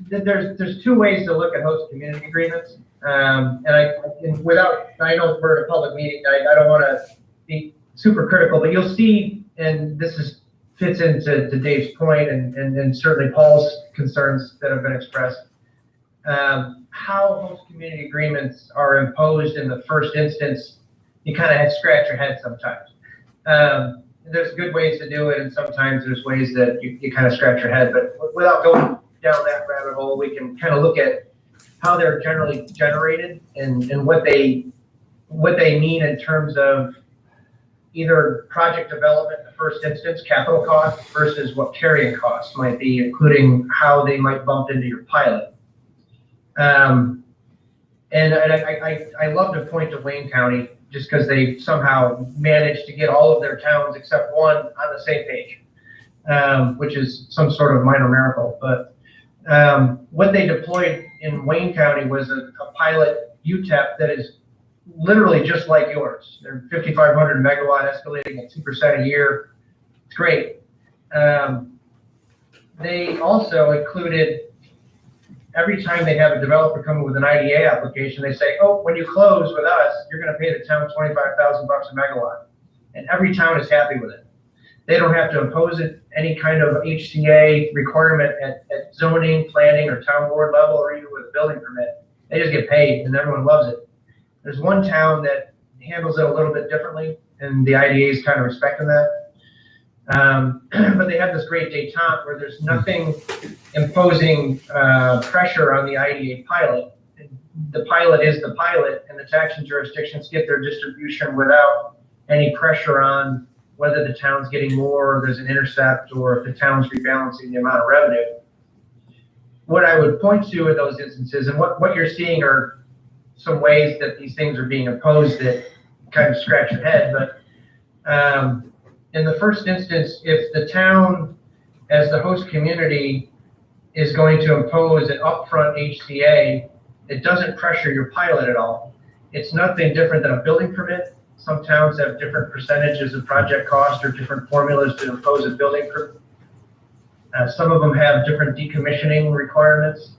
There's two ways to look at host community agreements. I know we're at a public meeting, I don't want to be super critical, but you'll see, and fits into Dave's point and certainly Paul's concerns that have been expressed, how host community agreements are imposed in the first instance. You kind of scratch your head sometimes. There's good ways to do it, and sometimes there's ways that you kind of scratch your head, but without going down that rabbit hole, we can kind of look at how they're generally generated and what they mean in terms of either project development in the first instance, capital costs, versus what carrying costs might be, including how they might bump into your pilot. And I love to point to Wayne County just because they somehow managed to get all of their towns except one on the same page, which is some sort of minor miracle. But what they deployed in Wayne County was a pilot UTEP that is literally just like yours. They're 5,500 megawatt escalating at 2% a year. It's great. They also included, every time they have a developer come with an IDA application, they say, oh, when you close with us, you're going to pay the town $25,000 a megawatt. And every town is happy with it. They don't have to impose any kind of HCA requirement at zoning, planning, or town board level, or even with a building permit. They just get paid, and everyone loves it. There's one town that handles it a little bit differently, and the IDA is kind of respecting that. But they have this great detente where there's nothing imposing pressure on the IDA pilot. The pilot is the pilot, and the taxing jurisdictions get their distribution without any pressure on whether the town's getting more, or there's an intercept, or if the town's rebalancing the amount of revenue. What I would point to in those instances, and what you're seeing are some ways that these things are being imposed that kind of scratch your head, but in the first instance, if the town, as the host community, is going to impose an upfront HCA, it doesn't pressure your pilot at all. It's nothing different than a building permit. Some towns have different percentages of project cost or different formulas to impose a building permit. Some of them have different decommissioning requirements.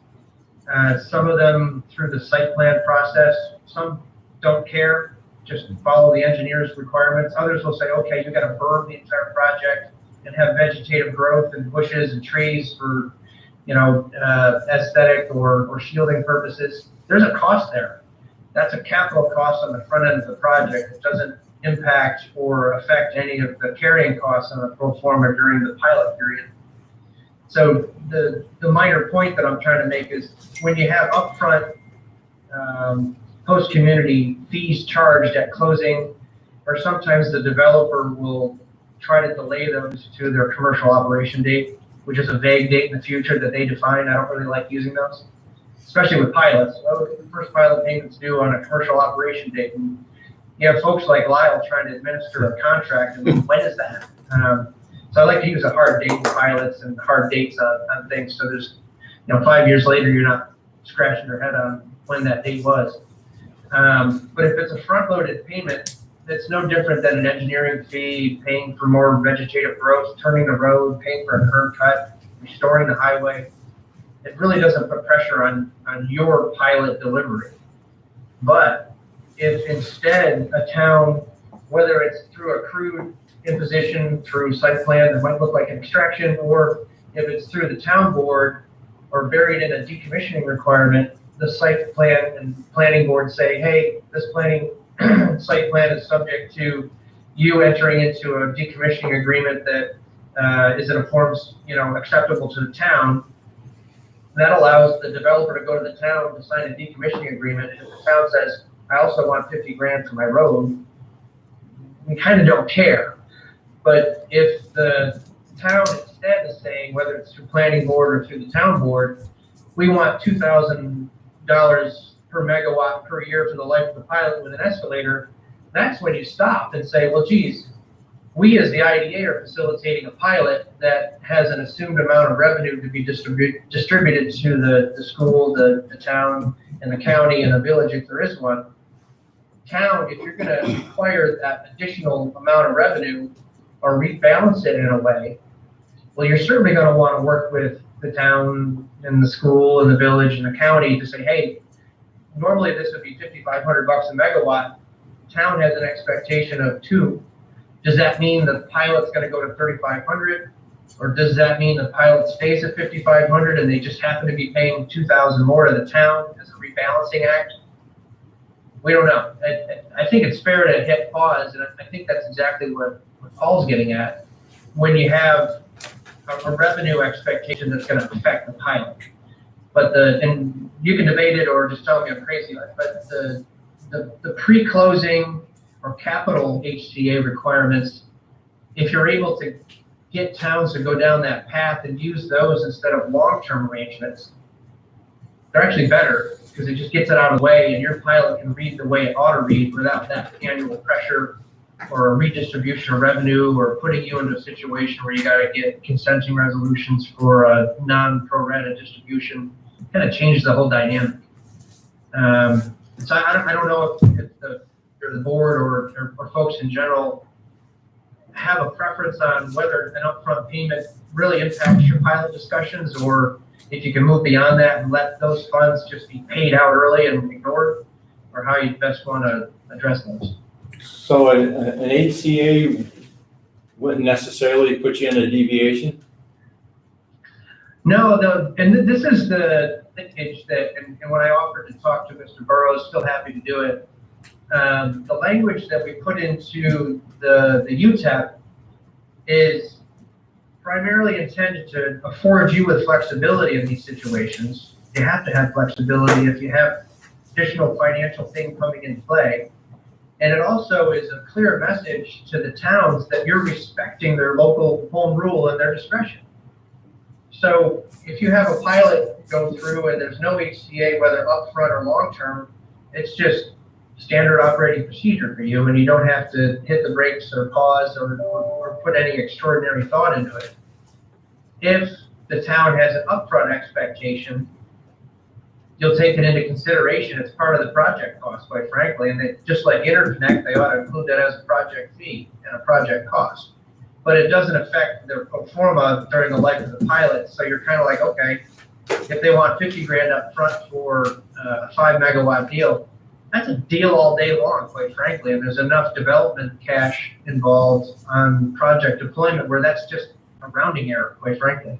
Some of them through the site plan process. Some don't care, just follow the engineer's requirements. Others will say, okay, you gotta berm the entire project and have vegetative growth and bushes and trees for, aesthetic or shielding purposes. There's a cost there. That's a capital cost on the front end of the project. It doesn't impact or affect any of the carrying costs on the pro forma during the pilot period. So the minor point that I'm trying to make is when you have upfront post-community fees charged at closing, or sometimes the developer will try to delay those to their commercial operation date, which is a vague date in the future that they define. I don't really like using those, especially with pilots. Oh, the first pilot payment's due on a commercial operation date. And you have folks like Lyle trying to administer a contract, and when is that? So I like to use a hard date with pilots and hard dates on things. So there's, 5 years later, you're not scratching your head on when that date was. But if it's a front-loaded payment, it's no different than an engineering fee, paying for more vegetative growth, turning the road, paying for a curb cut, restoring the highway. It really doesn't put pressure on your pilot delivery. But if instead a town, whether it's through a crude imposition, through site plan that might look like an extraction, or if it's through the town board or buried in a decommissioning requirement, the site plan and planning board say, hey, this planning site plan is subject to you entering into a decommissioning agreement that is in a form, acceptable to the town. That allows the developer to go to the town to sign a decommissioning agreement. If the town says, I also want 50 grand for my road, we kind of don't care. But if the town instead is saying, whether it's through planning board or through the town board, we want $2,000 per megawatt per year for the life of the pilot with an escalator, that's when you stop and say, well, geez, we as the IDA are facilitating a pilot that has an assumed amount of revenue to be distributed to the school, the town, and the county, and the village if there is one. Town, if you're going to require that additional amount of revenue or rebalance it in a way, well, you're certainly going to want to work with the town and the school and the village and the county to say, hey, normally this would be $5,500 a megawatt. Town has an expectation of 2. Does that mean the pilot's going to go to 3,500, or does that mean the pilot stays at 5,500 and they just happen to be paying 2,000 more to the town as a rebalancing act? We don't know. I think it's fair to hit pause, and I think that's exactly what Paul's getting at. When you have a revenue expectation that's going to affect the pilot, but and you can debate it or just tell me I'm crazy, but the pre-closing or capital HCA requirements, if you're able to get towns to go down that path and use those instead of long-term arrangements, they're actually better because it just gets it out of the way and your pilot can read the way it ought to read without that annual pressure or a redistribution of revenue or putting you into a situation where you got to get consenting resolutions for a non-pro rata distribution. Kind of changes the whole dynamic. So I don't know if the board or folks in general have a preference on whether an upfront payment really impacts your pilot discussions, or if you can move beyond that and let those funds just be paid out early and ignored, or how you best want to address those. So an HCA wouldn't necessarily put you in a deviation? No, and this is the linkage that, and when I offered to talk to Mr. Burrows, still happy to do it. The language that we put into the UTEP is primarily intended to afford you with flexibility in these situations. You have to have flexibility if you have additional financial thing coming in play. And it also is a clear message to the towns that you're respecting their local home rule and their discretion. So if you have a pilot go through and there's no HCA, whether upfront or long-term, it's just standard operating procedure for you, and you don't have to hit the brakes or pause or put any extraordinary thought into it. If the town has an upfront expectation, you'll take it into consideration. It's part of the project cost, quite frankly, and just like interconnect, they ought to include that as a project fee and a project cost. But it doesn't affect their pro forma during the life of the pilot. So you're kind of like, okay, if they want 50 grand up front for a 5 megawatt deal, that's a deal all day long, quite frankly. And there's enough development cash involved on project deployment where that's just a rounding error, quite frankly.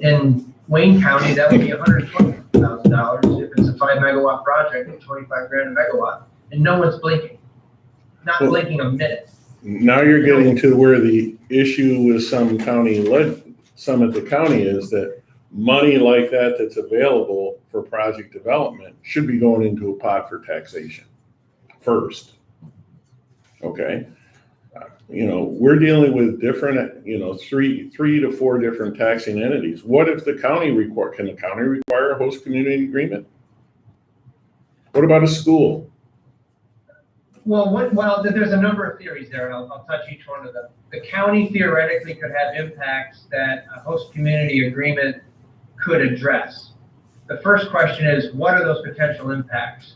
In Wayne County, that would be $120,000 if it's a 5 megawatt project at 25 grand a megawatt, and no one's blinking, not blinking a minute. Now you're getting to where the issue with some at the county is that money like that that's available for project development should be going into a pot for taxation first. Okay? We're dealing with different, 3 to 4 different taxing entities. What if the county can the county require a host community agreement? What about a school? Well, there's a number of theories there, and I'll touch each one of them. The county theoretically could have impacts that a host community agreement could address. The first question is, what are those potential impacts?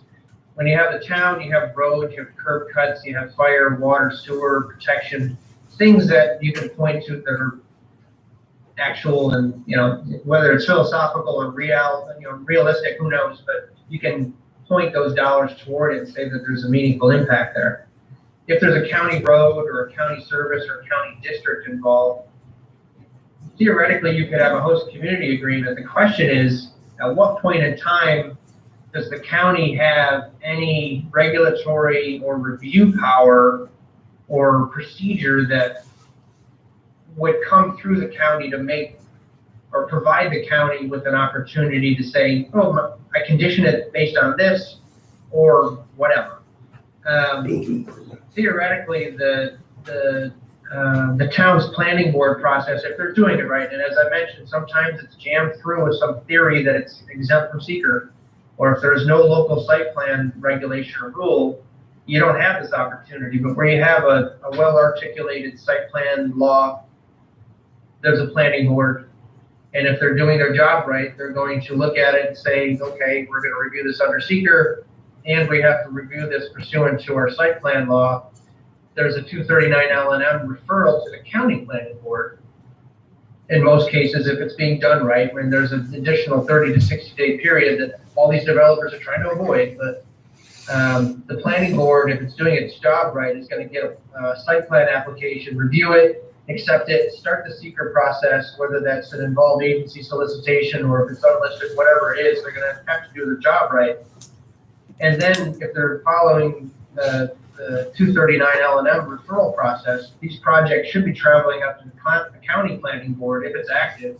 When you have the town, you have roads, you have curb cuts, you have fire, water, sewer, protection, things that you can point to that are actual and, whether it's philosophical or realistic, who knows, but you can point those dollars toward it and say that there's a meaningful impact there. If there's a county road or a county service or a county district involved, theoretically you could have a host community agreement. The question is, at what point in time does the county have any regulatory or review power or procedure that would come through the county to make or provide the county with an opportunity to say, oh, I condition it based on this or whatever. Theoretically, the town's planning board process, if they're doing it right, and as I mentioned, sometimes it's jammed through with some theory that it's exempt from seeker, or if there's no local site plan regulation or rule, you don't have this opportunity. But where you have a well-articulated site plan law, there's a planning board. And if they're doing their job right, they're going to look at it and say, okay, we're going to review this under seeker, and we have to review this pursuant to our site plan law. There's a 239 LNM referral to the county planning board. In most cases, if it's being done right, when there's an additional 30 to 60 day period that all these developers are trying to avoid, but the planning board, if it's doing its job right, is going to get a site plan application, review it, accept it, start the seeker process, whether that's an involved agency solicitation or if it's unlisted, whatever it is, they're going to have to do their job right. And then if they're following the 239 LNM referral process, these projects should be traveling up to the county planning board if it's active.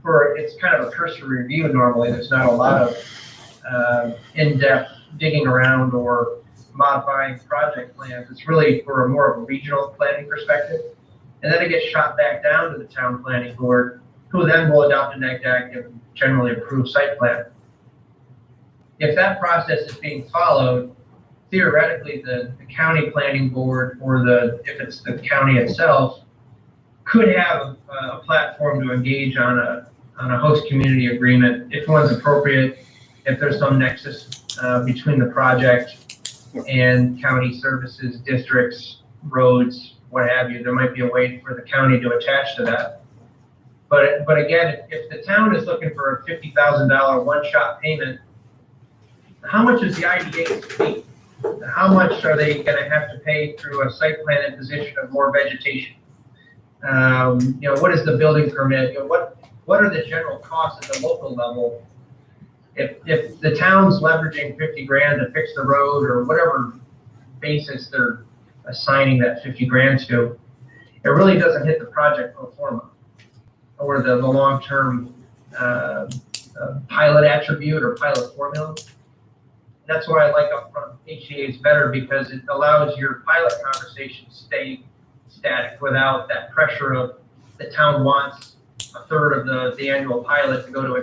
It's kind of a cursory review normally. There's not a lot of in-depth digging around or modifying project plans. It's really for more of a regional planning perspective. And then it gets shot back down to the town planning board, who then will adopt a neg deck and generally approve site plan. If that process is being followed, theoretically the county planning board or if it's the county itself could have a platform to engage on a host community agreement if one's appropriate, if there's some nexus between the project and county services, districts, roads, what have you. There might be a way for the county to attach to that. But again, if the town is looking for a $50,000 one-shot payment, how much is the IDA fee? How much are they going to have to pay through a site plan imposition of more vegetation? What is the building permit? What are the general costs at the local level? If the town's leveraging 50 grand to fix the road or whatever basis they're assigning that 50 grand to, it really doesn't hit the project pro forma or the long-term pilot attribute or pilot formula. That's why I like upfront HCA's better, because it allows your pilot conversation to stay static without that pressure of the town wants a third of the annual pilot to go to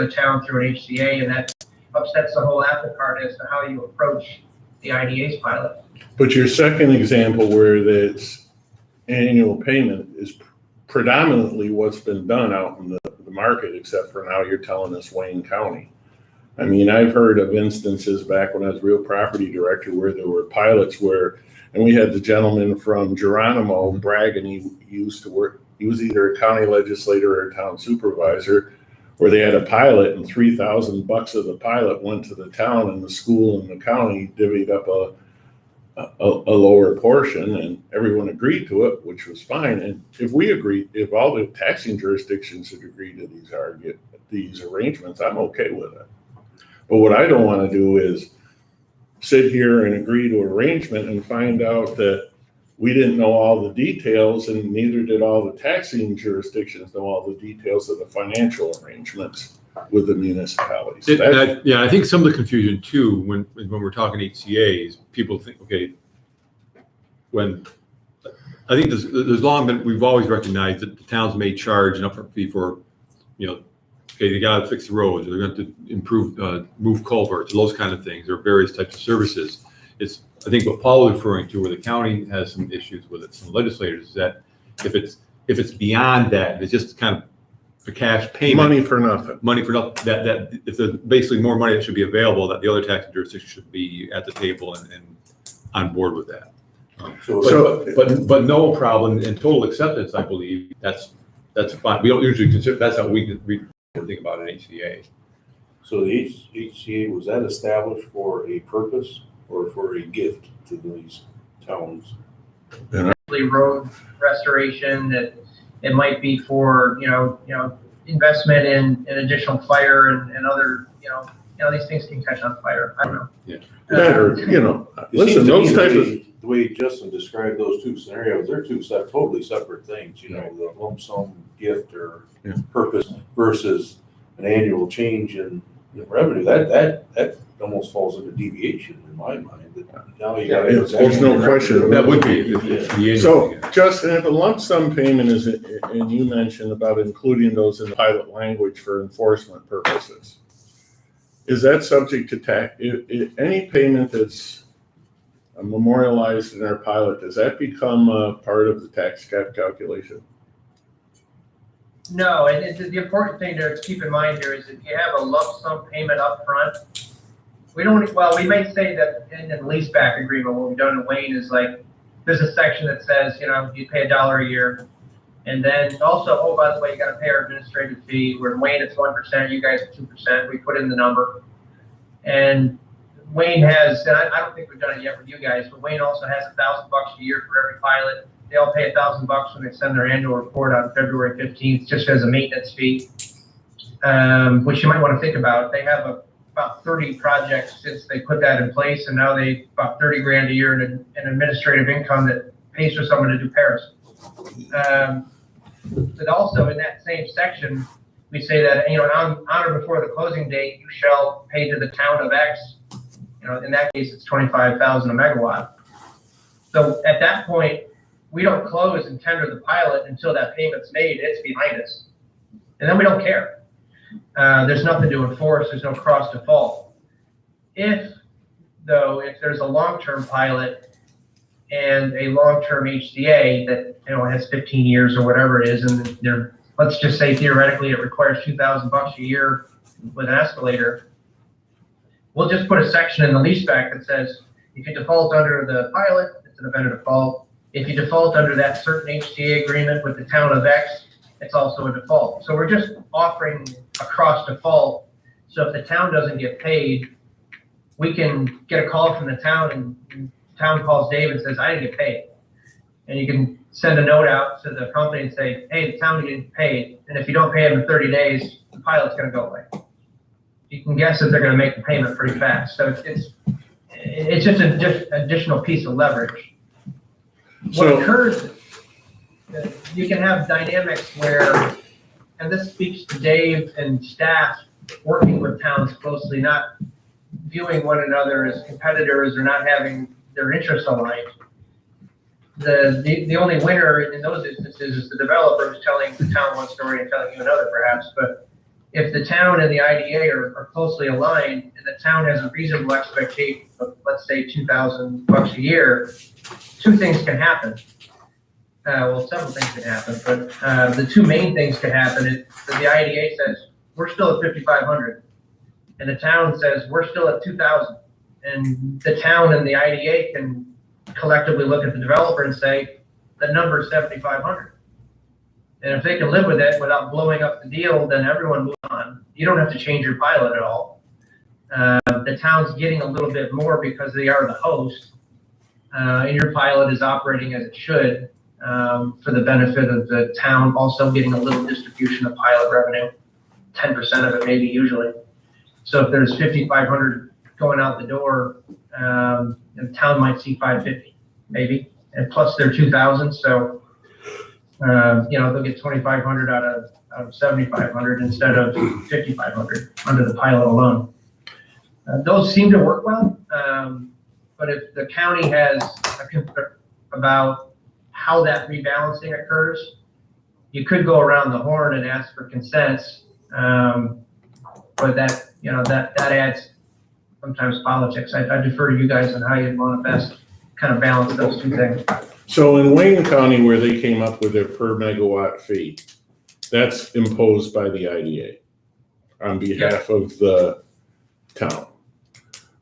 the town through an HCA, and that upsets the whole apple cart as to how you approach the IDA's pilot. But your second example where this annual payment is predominantly what's been done out in the market, except for now you're telling us Wayne County. I mean, I've heard of instances back when I was real property director where there were pilots and we had the gentleman from Geronimo bragging he used to work, he was either a county legislator or a town supervisor, where they had a pilot and $3,000 of the pilot went to the town, and the school and the county divvied up a lower portion, and everyone agreed to it, which was fine. And if all the taxing jurisdictions had agreed to these arrangements, I'm okay with it. But what I don't want to do is sit here and agree to arrangement and find out that we didn't know all the details, and neither did all the taxing jurisdictions know all the details of the financial arrangements with the municipalities. I think some of the confusion too, when we're talking HCA's, people think, okay, I think we've always recognized that the towns may charge an upfront fee for, okay, they gotta fix the roads, or they're going to improve, move culverts, those kind of things, or various types of services. I think what Paul is referring to, where the county has some issues with it, some legislators, is that if it's beyond that, it's just kind of a cash payment. Money for nothing. That if there's basically more money that should be available, that the other tax jurisdictions should be at the table and on board with that. But no problem and total acceptance, I believe, that's fine. We don't usually consider, that's how we think about an HCA. So the HCA, was that established for a purpose or for a gift to these towns? Road restoration, that it might be for, investment in additional fire and other, these things can catch on fire. I don't know. Yeah. Listen, those types of. The way Justin described those two scenarios, they're two totally separate things, the lump sum gift or purpose versus an annual change in revenue. That almost falls into deviation in my mind. Now you got There's no question. That would be. So, Justin, if a lump sum payment is, and you mentioned about including those in the pilot language for enforcement purposes, is that subject to tax? If any payment that's memorialized in our pilot, does that become a part of the tax cap calculation? No, and the important thing to keep in mind here is if you have a lump sum payment up front, we may say that in the leaseback agreement, what we've done in Wayne is like, there's a section that says, you pay $1 a year. And then also, oh, by the way, you got to pay our administrative fee. Where in Wayne, it's 1%, you guys 2%. We put in the number. And Wayne has, and I don't think we've done it yet with you guys, but Wayne also has $1,000 a year for every pilot. They all pay $1,000 when they send their annual report on February 15th, just as a maintenance fee, which you might want to think about. They have about 30 projects since they put that in place, and now they about 30 grand a year in administrative income that pays for someone to do Paris. But also in that same section, we say that, on or before the closing date, you shall pay to the town of X. In that case, it's 25,000 a megawatt. So at that point, we don't close and tender the pilot until that payment's made. It's behind us, and then we don't care. There's nothing to enforce. There's no cross default. If there's a long-term pilot and a long-term HCA that has 15 years or whatever it is, and let's just say theoretically it requires $2,000 a year with an escalator. We'll just put a section in the leaseback that says, if you default under the pilot, it's an event of default. If you default under that certain HCA agreement with the town of X, it's also a default. So we're just offering a cross default. So if the town doesn't get paid, we can get a call from the town, and the town calls Dave and says, I didn't get paid. And you can send a note out to the company and say, hey, the town didn't get paid. And if you don't pay them in 30 days, the pilot's going to go away. You can guess that they're going to make the payment pretty fast. So it's just an additional piece of leverage. What occurs, you can have dynamics where, and this speaks to Dave and staff working with towns closely, not viewing one another as competitors or not having their interests aligned. The only winner in those instances is the developer who's telling the town one story and telling you another, perhaps. But if the town and the IDA are closely aligned, and the town has a reasonable expectation of, let's say, $2,000 a year, two things can happen. Several things can happen, but the two main things can happen is that the IDA says, we're still at 5,500, and the town says, we're still at 2,000. And the town and the IDA can collectively look at the developer and say, the number is 7,500. And if they can live with it without blowing up the deal, then everyone move on. You don't have to change your pilot at all. The town's getting a little bit more because they are the host, and your pilot is operating as it should, for the benefit of the town, also getting a little distribution of pilot revenue, 10% of it maybe usually. So if there's 5,500 going out the door, the town might see 550 maybe, and plus their 2,000. So, they'll get 2,500 out of 7,500 instead of 5,500 under the pilot alone. Those seem to work well, but if the county has a concern about how that rebalancing occurs, you could go around the horn and ask for consents, but that adds sometimes politics. I defer to you guys on how you'd want to best kind of balance those two things. So in Wayne County, where they came up with their per megawatt fee, that's imposed by the IDA on behalf of the town.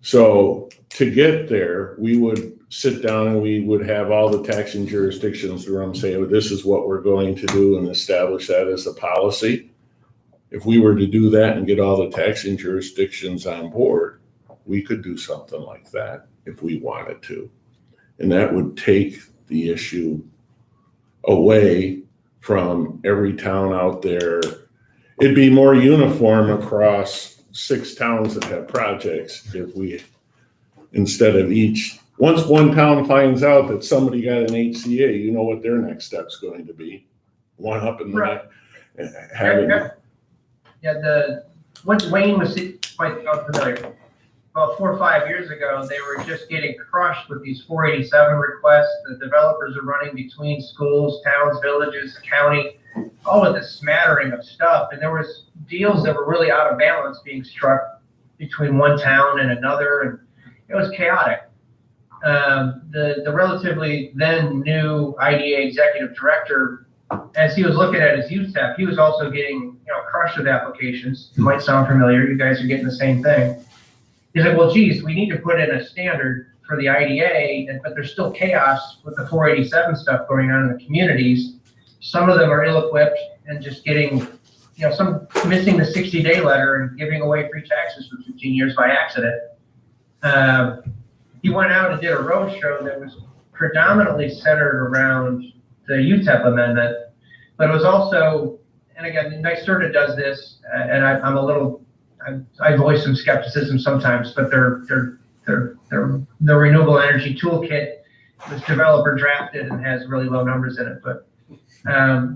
So to get there, we would sit down and we would have all the taxing jurisdictions in the room say, oh, this is what we're going to do, and establish that as a policy. If we were to do that and get all the taxing jurisdictions on board, we could do something like that if we wanted to. And that would take the issue away from every town out there. It'd be more uniform across 6 towns that have projects if we, instead of once one town finds out that somebody got an HCA, you know what their next step's going to be. One up in the having. Once Wayne was quite familiar, about 4 or 5 years ago, they were just getting crushed with these 487 requests. The developers are running between schools, towns, villages, the county, all of this smattering of stuff. And there was deals that were really out of balance being struck between one town and another, and it was chaotic. The relatively then new IDA executive director, as he was looking at his UTEP, he was also getting crushed with applications. It might sound familiar. You guys are getting the same thing. He's like, well, geez, we need to put in a standard for the IDA, but there's still chaos with the 487 stuff going on in the communities. Some of them are ill-equipped and just getting, some missing the 60-day letter and giving away free taxes for 15 years by accident. He went out and did a roadshow that was predominantly centered around the UTEP amendment, but it was also, and again, NYSERDA does this, and I voice some skepticism sometimes, but the renewable energy toolkit was developer drafted and has really low numbers in it. But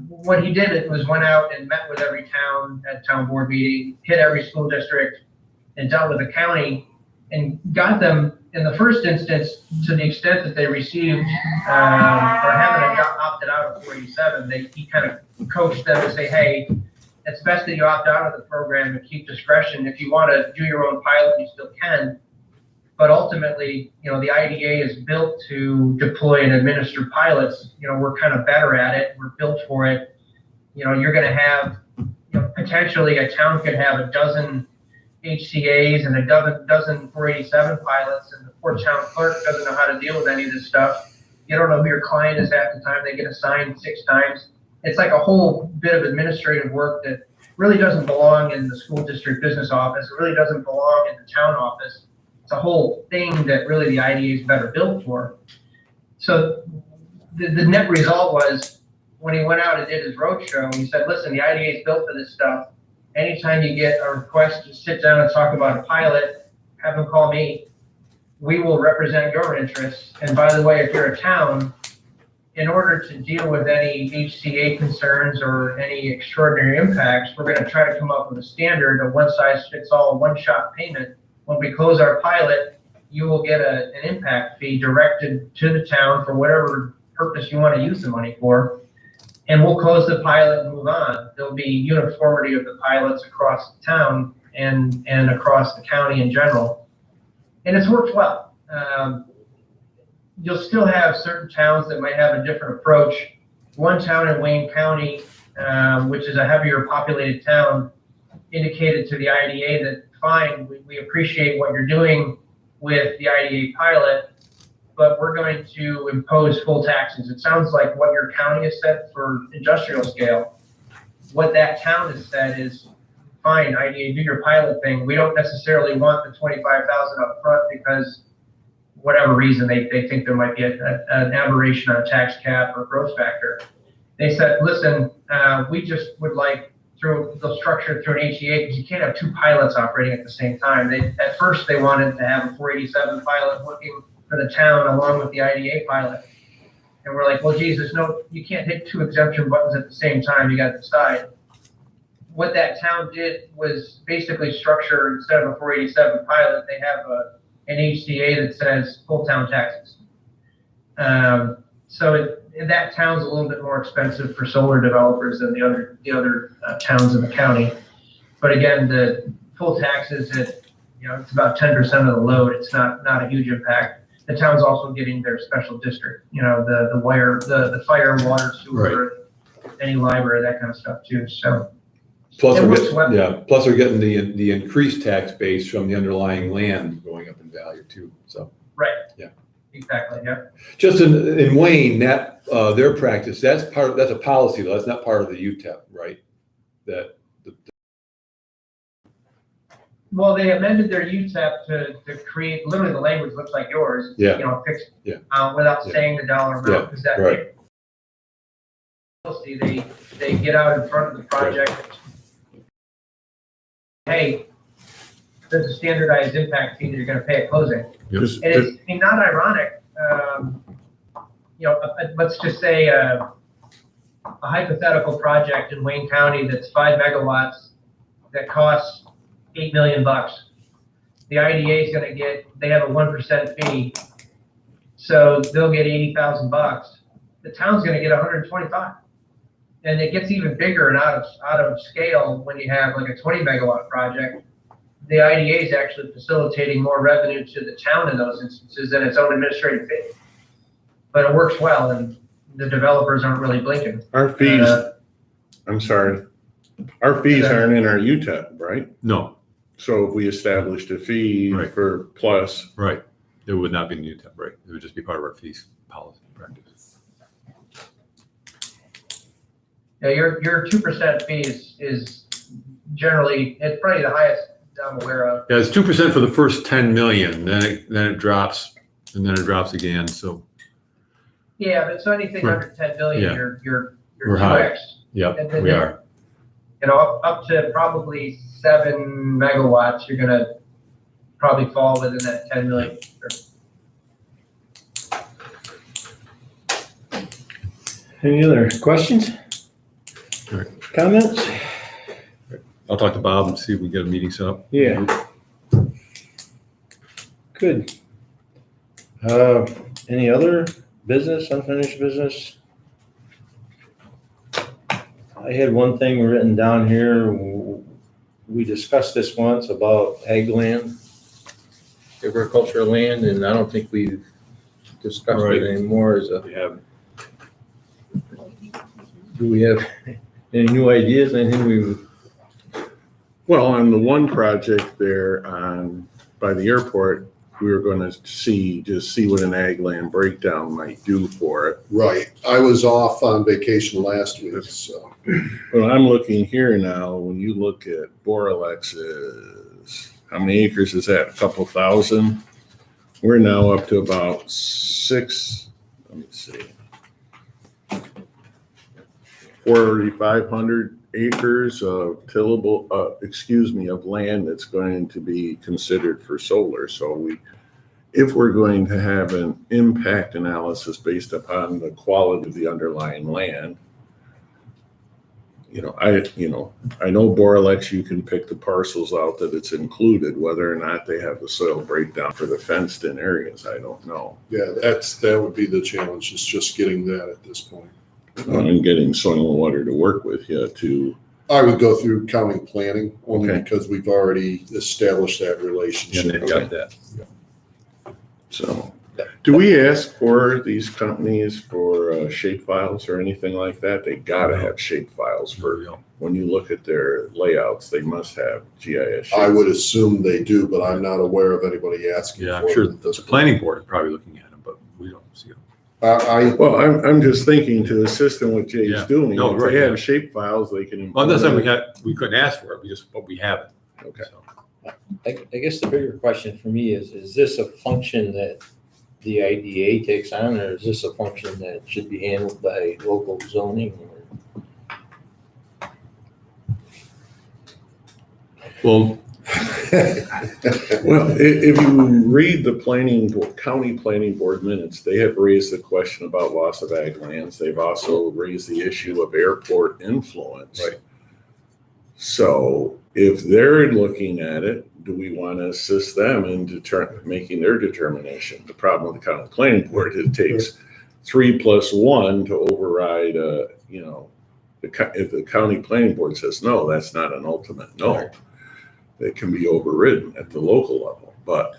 what he did was went out and met with every town at town board meeting, hit every school district, and dealt with the county, and got them in the first instance, to the extent that they received or haven't opted out of 487, he kind of coached them to say, hey, it's best that you opt out of the program and keep discretion. If you want to do your own pilot, you still can. But ultimately, the IDA is built to deploy and administer pilots. We're kind of better at it. We're built for it. You're going to have, potentially a town could have a dozen HCAs and a dozen 487 pilots, and the poor town clerk doesn't know how to deal with any of this stuff. You don't know who your client is half the time. They get assigned 6 times. It's like a whole bit of administrative work that really doesn't belong in the school district business office. It really doesn't belong in the town office. It's a whole thing that really the IDA is better built for. So the net result was, when he went out and did his roadshow, he said, listen, the IDA is built for this stuff. Anytime you get a request to sit down and talk about a pilot, have them call me. We will represent your interests. And by the way, if you're a town, in order to deal with any HCA concerns or any extraordinary impacts, we're going to try to come up with a standard of one-size-fits-all, one-shot payment. When we close our pilot, you will get an impact fee directed to the town for whatever purpose you want to use the money for. And we'll close the pilot and move on. There'll be uniformity of the pilots across the town and across the county in general. And it's worked well. You'll still have certain towns that might have a different approach. One town in Wayne County, which is a heavier populated town, indicated to the IDA that, fine, we appreciate what you're doing with the IDA pilot, but we're going to impose full taxes. It sounds like what your county has said for industrial scale. What that town has said is, fine, IDA, do your pilot thing. We don't necessarily want the 25,000 up front because whatever reason they think there might be an aberration on tax cap or growth factor. They said, listen, we just would like they'll structure it through an HEA because you can't have two pilots operating at the same time. At first they wanted to have a 487 pilot looking for the town along with the IDA pilot. And we're like, well, geez, you can't hit two exemption buttons at the same time. You got to decide. What that town did was basically structure, instead of a 487 pilot, they have an HCA that says full town taxes. That town's a little bit more expensive for solar developers than the other towns in the county. But again, the full taxes, it's about 10% of the load. It's not a huge impact. The town's also getting their special district, the wire, the fire, water, sewer, any library, that kind of stuff too. So. Plus we're getting the increased tax base from the underlying land going up in value too, so. Right. Yeah. Exactly, yeah. Just in Wayne, that, their practice, that's a policy though, that's not part of the UTEP, right? Well, they amended their UTEP to create, literally the language looks like yours. Yeah. Fixed, Yeah. Without saying the dollar amount, because that right. policy, they get out in front of the project. Hey, there's a standardized impact fee that you're going to pay at closing. Yep. And it's not ironic. Let's just say a hypothetical project in Wayne County that's 5 megawatts that costs $8 million. The IDA is going to they have a 1% fee, so they'll get $80,000. The town's going to get 125. And it gets even bigger and out of scale when you have like a 20 megawatt project. The IDA is actually facilitating more revenue to the town in those instances than its own administrative fee. But it works well, and the developers aren't really blinking. Our fees, I'm sorry, our fees aren't in our UTEP, right? No. So if we established a fee Right. for plus. Right. It would not be in UTEP, right? It would just be part of our fees policy practice. Yeah, your 2% fee is generally, it's probably the highest I'm aware of. Yeah, it's 2% for the first 10 million, then it drops, and then it drops again, so. Yeah, but so anything Right. under 10 million, Yeah. you're We're high. 2x. Yep, And then we are. Up to probably 7 megawatts, you're gonna probably fall within that 10 million. Any other questions? All right. Comments? I'll talk to Bob and see if we can get a meeting set up. Yeah. Good. Any other business, unfinished business? I had one thing written down here. We discussed this once about ag land, agricultural land, and I don't think we've discussed Right. it anymore. We have. Do we have any new ideas? Anything we? Well, on the one project there by the airport, we were going to see what an ag land breakdown might do for it. Right. I was off on vacation last week, so. Well, I'm looking here now, when you look at Boralex's, how many acres is that? A couple thousand? We're now up to about 4,500 acres of tillable, of land that's going to be considered for solar. So if we're going to have an impact analysis based upon the quality of the underlying land, I know Boralex, you can pick the parcels out that it's included, whether or not they have the soil breakdown for the fenced in areas, I don't know. Yeah, that would be the challenge, is just getting that at this point. And getting soil and water to work with you to. I would go through county planning only Okay. because we've already established that Yeah, relationship. they've got that. So, do we ask for these companies for shape files or anything like that? They gotta have shape files when you look at their layouts, they must have GIS. I would assume they do, but I'm not aware of anybody asking Yeah, for I'm sure it at this the point. planning board is probably looking at them, but we don't see them. Well, I'm just thinking to assist in what Jay's Yeah. doing. No, If right, they yeah. have shape files, they can. Well, I'm not saying we couldn't ask for it, but we haven't. Okay. So, I guess the bigger question for me is this a function that the IDA takes on, or is this a function that should be handled by local zoning? Well, Well, if you read the county planning board minutes, they have raised the question about loss of ag lands. They've also raised the issue of airport influence. Right. So if they're looking at it, do we want to assist them in making their determination? The problem with the county planning board, it takes 3+1 to override, if the county planning board says, no, that's not an ultimate no. Right. It can be overridden at the local level, but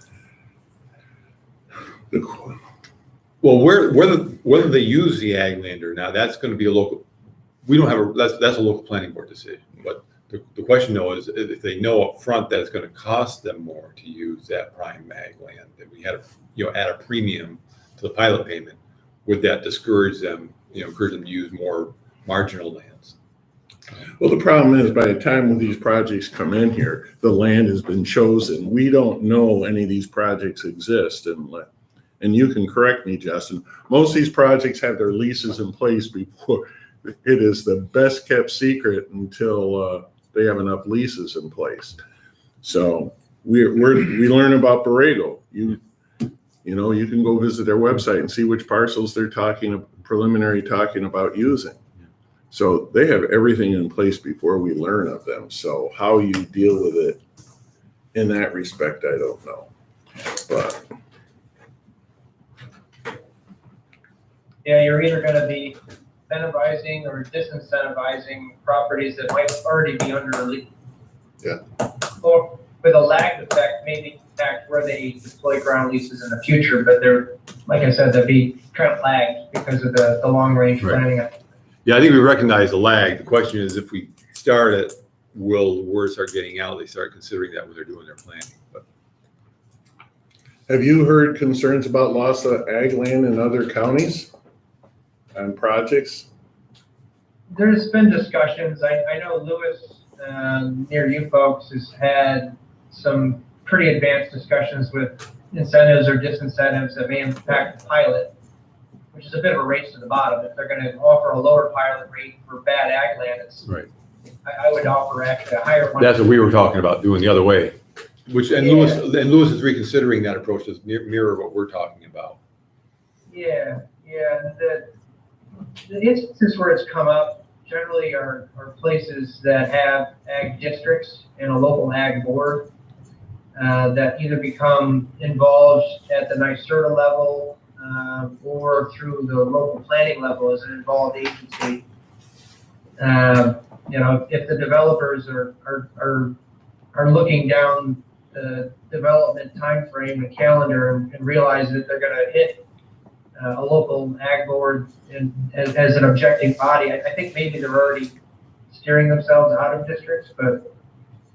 well, whether they use the ag land or not, that's going to be a local. We don't have that's a local planning board decision. But the question though is if they know up front that it's going to cost them more to use that prime ag land, that we had add a premium to the pilot payment, would that discourage them? Encourage them to use more marginal lands. well, the problem is by the time when these projects come in here, the land has been chosen. We don't know any of these projects exist, and you can correct me, Justin. Most of these projects have their leases in place before. It is the best kept secret until they have enough leases in place. So we learn about Borrego. You can go visit their website and see which parcels they're preliminary talking about using. So they have everything in place before we learn of them. So how you deal with it in that respect, I don't know. But Yeah, you're either gonna be incentivizing or disincentivizing properties that might already be under a lease. Yeah. Or with a lagged effect, maybe impact where they deploy ground leases in the future, but they're, like I said, they'll be kind of lagged because of the long range Right. planning. Yeah, I think we recognize the lag. The question is if we start it, will the word start getting out? They start considering that when they're doing their planning. But have you heard concerns about loss of ag land in other counties on projects? There's been discussions, I know Lewis, near you folks, has had some pretty advanced discussions with incentives or disincentives that may impact the pilot, which is a bit of a race to the bottom. If they're gonna offer a lower pilot rate for bad ag land, right. I would offer actually a higher one. That's what we were talking about, doing the other way. Lewis is reconsidering that approach to mirror what we're talking about. Yeah. The instances where it's come up generally are places that have ag districts and a local ag board that either become involved at the NYSERDA level or through the local planning level as an involved agency. If the developers are looking down the development timeframe and calendar and realize that they're going to hit a local ag board as an objecting body, I think maybe they're already steering themselves out of districts, but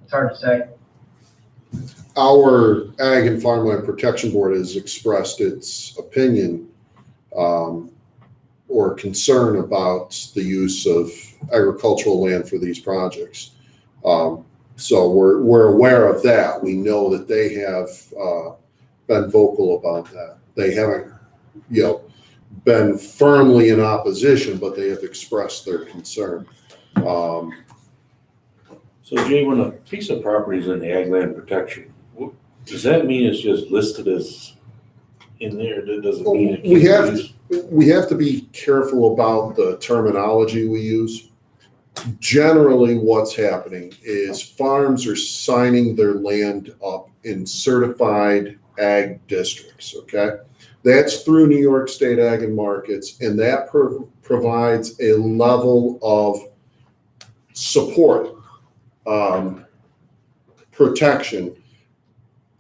it's hard to say. Our Ag and Farmland Protection Board has expressed its opinion or concern about the use of agricultural land for these projects. So we're aware of that. We know that they have been vocal about that. They haven't, been firmly in opposition, but they have expressed their concern. So Jay, when a piece of property is in ag land protection, does that mean it's just listed as in there? That doesn't mean it can't be used? We have to be careful about the terminology we use. Generally, what's happening is farms are signing their land up in certified ag districts, okay? That's through New York State Ag and Markets, and that provides a level of support, protection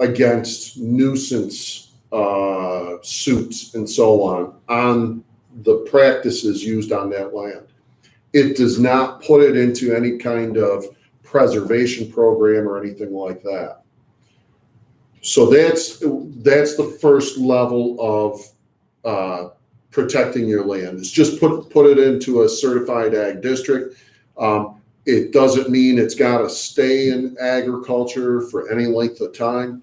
against nuisance suits and so on the practices used on that land. It does not put it into any kind of preservation program or anything like that. So that's the first level of protecting your land. It's just put it into a certified ag district. It doesn't mean it's got to stay in agriculture for any length of time.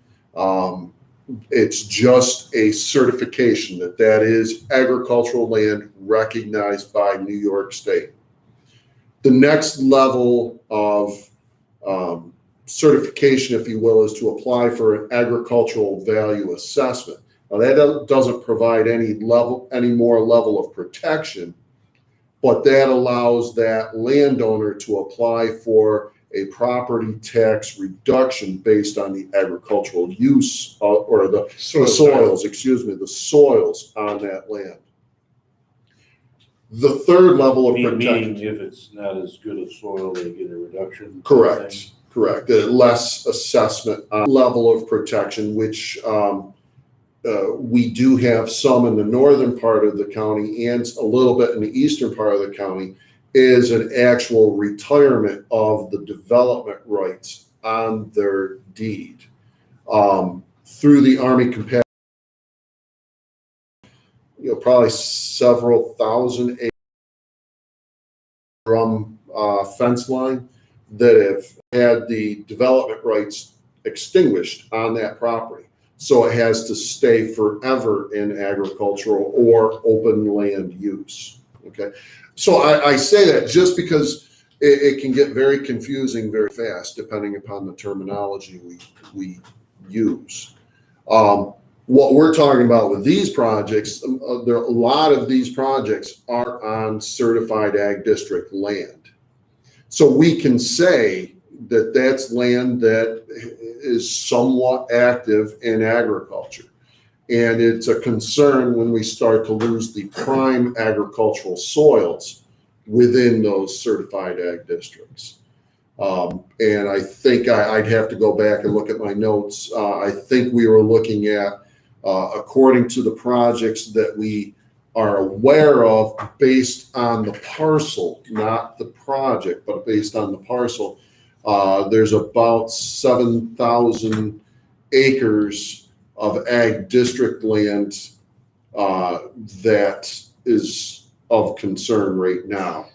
It's just a certification that is agricultural land recognized by New York State. The next level of certification, if you will, is to apply for an agricultural value assessment. Now, that doesn't provide any more level of protection, but that allows that landowner to apply for a property tax reduction based on the agricultural use or the soils on that land. The third level of protection. Meaning if it's not as good a soil, they get a reduction? Correct. Less assessment level of protection, which we do have some in the northern part of the county and a little bit in the eastern part of the county, is an actual retirement of the development rights on their deed through the Army compassion. Probably several thousand acres from fence line that have had the development rights extinguished on that property. So it has to stay forever in agricultural or open land use. Okay. So I say that just because it can get very confusing very fast depending upon the terminology we use. What we're talking about with these projects, a lot of these projects are on certified ag district land. So we can say that that's land that is somewhat active in agriculture. And it's a concern when we start to lose the prime agricultural soils within those certified ag districts. And I think I'd have to go back and look at my notes. I think we were looking at, according to the projects that we are aware of based on the parcel, not the project, but based on the parcel, there's about 7,000 acres of ag district land that is of concern right now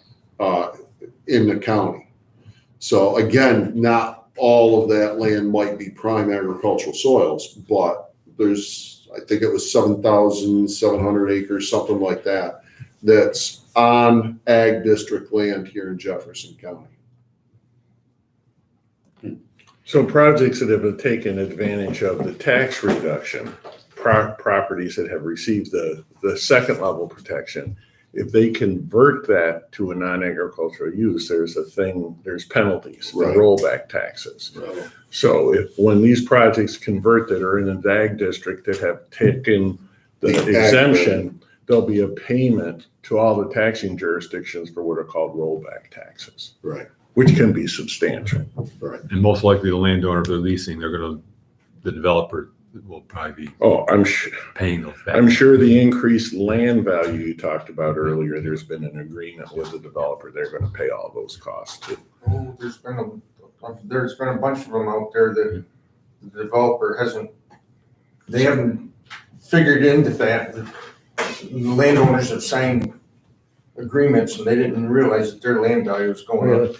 in the county. So again, not all of that land might be prime agricultural soils, but there's, I think it was 7,700 acres, something like that, that's on ag district land here in Jefferson County. So projects that have taken advantage of the tax reduction, properties that have received the second level protection, if they convert that to a non-agricultural use, there's penalties, Right. the rollback taxes. Right. So when these projects convert that are in an ag district that have taken the exemption, there'll be a payment to all the taxing jurisdictions for what are called rollback taxes. Right. Which can be substantial. Right. And most likely the landowner, if they're leasing, the developer will probably be Oh, I'm sure. paying those back. I'm sure the increased land value you talked about earlier, there's been an agreement with the developer. They're going to pay all those costs too. Oh, there's been a bunch of them out there that the developer they haven't figured into that. The landowners have signed agreements and they didn't realize that their land value was going up.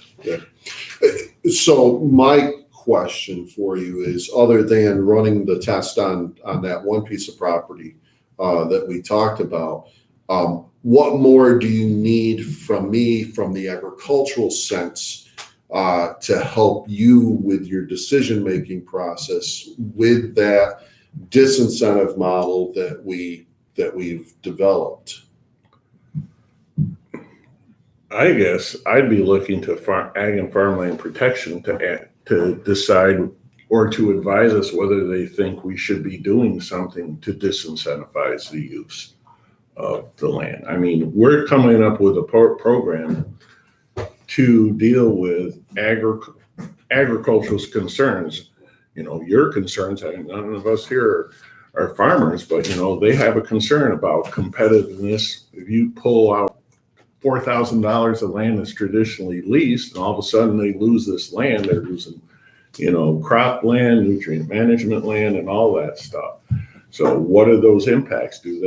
So my question for you is, other than running the test on that one piece of property that we talked about, what more do you need from me from the agricultural sense to help you with your decision-making process with that disincentive model that we've developed? I guess I'd be looking to ag and farmland protection to decide or to advise us whether they think we should be doing something to disincentivize the use of the land. I mean, we're coming up with a program to deal with agricultural concerns. You know, your concerns, none of us here are farmers, but you know, they have a concern about competitiveness. If you pull out $4,000 of land that's traditionally leased, and all of a sudden they lose this land, they're losing, you know, crop land, nutrient management land, and all that stuff. So what are those impacts? Do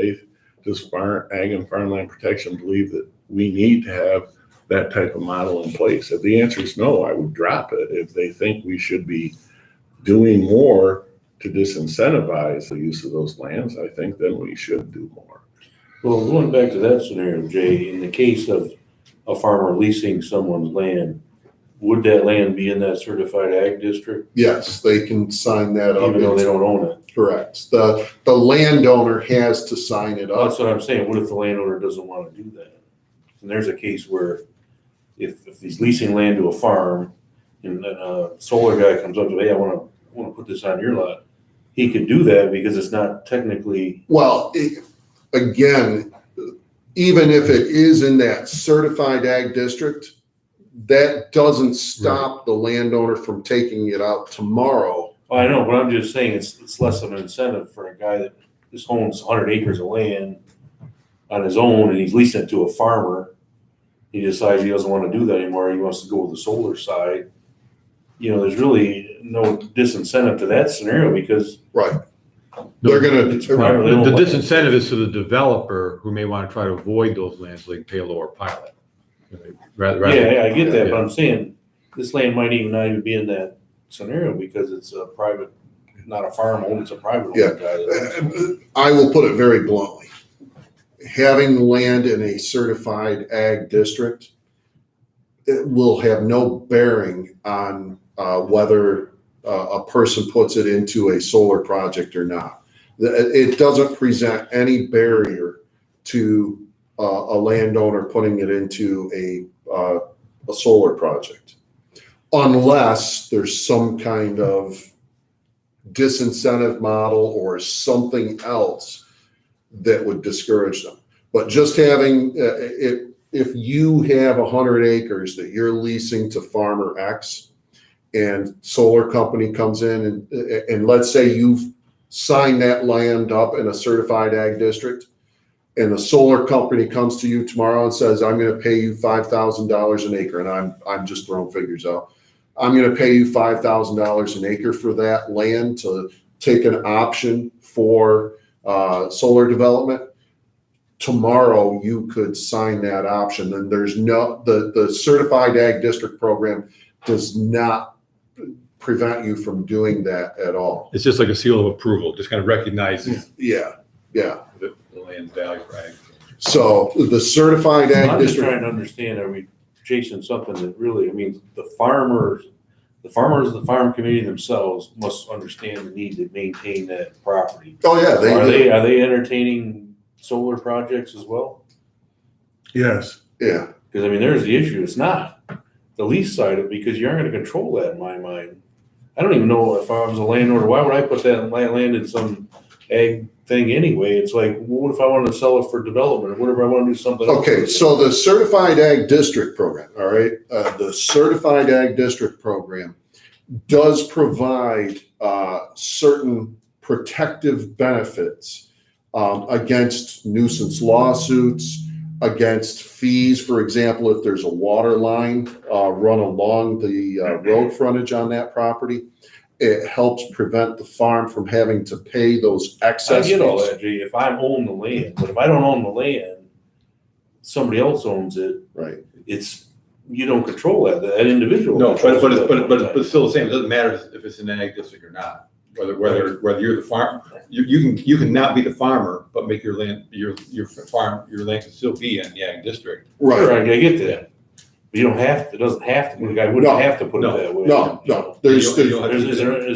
does Ag and Farmland Protection believe that we need to have that type of model in place? If the answer is no, I would drop it. If they think we should be doing more to disincentivize the use of those lands, I think then we should do more. Well, going back to that scenario, Jay, in the case of a farmer leasing someone's land, would that land be in that certified ag district, Yes, they can sign that up. even though they don't own it? Correct. The landowner has to sign it up. That's what I'm saying. What if the landowner doesn't want to do that? And there's a case where if he's leasing land to a farm and then a solar guy comes up to, hey, I want to put this on your lot, he could do that because it's not technically. Well, again, even if it is in that certified ag district, that doesn't stop the landowner from taking it out tomorrow. Oh, I know, but I'm just saying it's less of an incentive for a guy that just owns 100 acres of land on his own and he's leasing it to a farmer. He decides he doesn't want to do that anymore. He wants to go with the solar side. There's really no disincentive to that scenario because Right. They're gonna, it's privately owned The land. disincentive is to the developer who may want to try to avoid those lands so they can pay a lower pilot. Yeah, I get that, but I'm saying this land might even not even be in that scenario because it's a private, not a farm owned, it's a private owned Yeah. guy. that- I will put it very bluntly. Having land in a certified ag district, it will have no bearing on whether a person puts it into a solar project or not. It doesn't present any barrier to a landowner putting it into a solar project, unless there's some kind of disincentive model or something else that would discourage them. But just having, if you have 100 acres that you're leasing to farmer X and solar company comes in and let's say you've signed that land up in a certified ag district and the solar company comes to you tomorrow and says, I'm going to pay you $5,000 an acre. And I'm just throwing figures out. I'm going to pay you $5,000 an acre for that land to take an option for solar development. Tomorrow you could sign that option. And there's the certified ag district program does not prevent you from doing that at all. It's just like a seal of approval, just kind of recognizes Yeah. the land value for ag. So the certified ag I'm just district. trying to understand, are we chasing something that really, the farmers, the farm community themselves must understand the need to maintain that property. Oh yeah, Are they entertaining solar projects as well? Yes. yeah. Because there's the issue. It's not the lease side of it because you aren't going to control that in my mind. I don't even know if I was a landowner, why would I put that land in some ag thing anyway? It's like, what if I wanted to sell it for development or whatever I want to do something else? Okay, so the certified ag district program, all right, the certified ag district program does provide certain protective benefits against nuisance lawsuits, against fees. For example, if there's a water line run along the road frontage on that property, it helps prevent the farm from having to pay those I excess get all fees. that, Jay, if I own the land, but if I don't own the land, somebody else owns it, Right. you don't control that individual. No, controls it at one but time. it's still the same. It doesn't matter if it's in an ag district or not. Whether you're the farm, you can not be the farmer, but make your land can still be in the ag district. Sure, Right. I get that. But you don't have to, it doesn't have to, the guy wouldn't No, have to put it that way. No. You don't- Is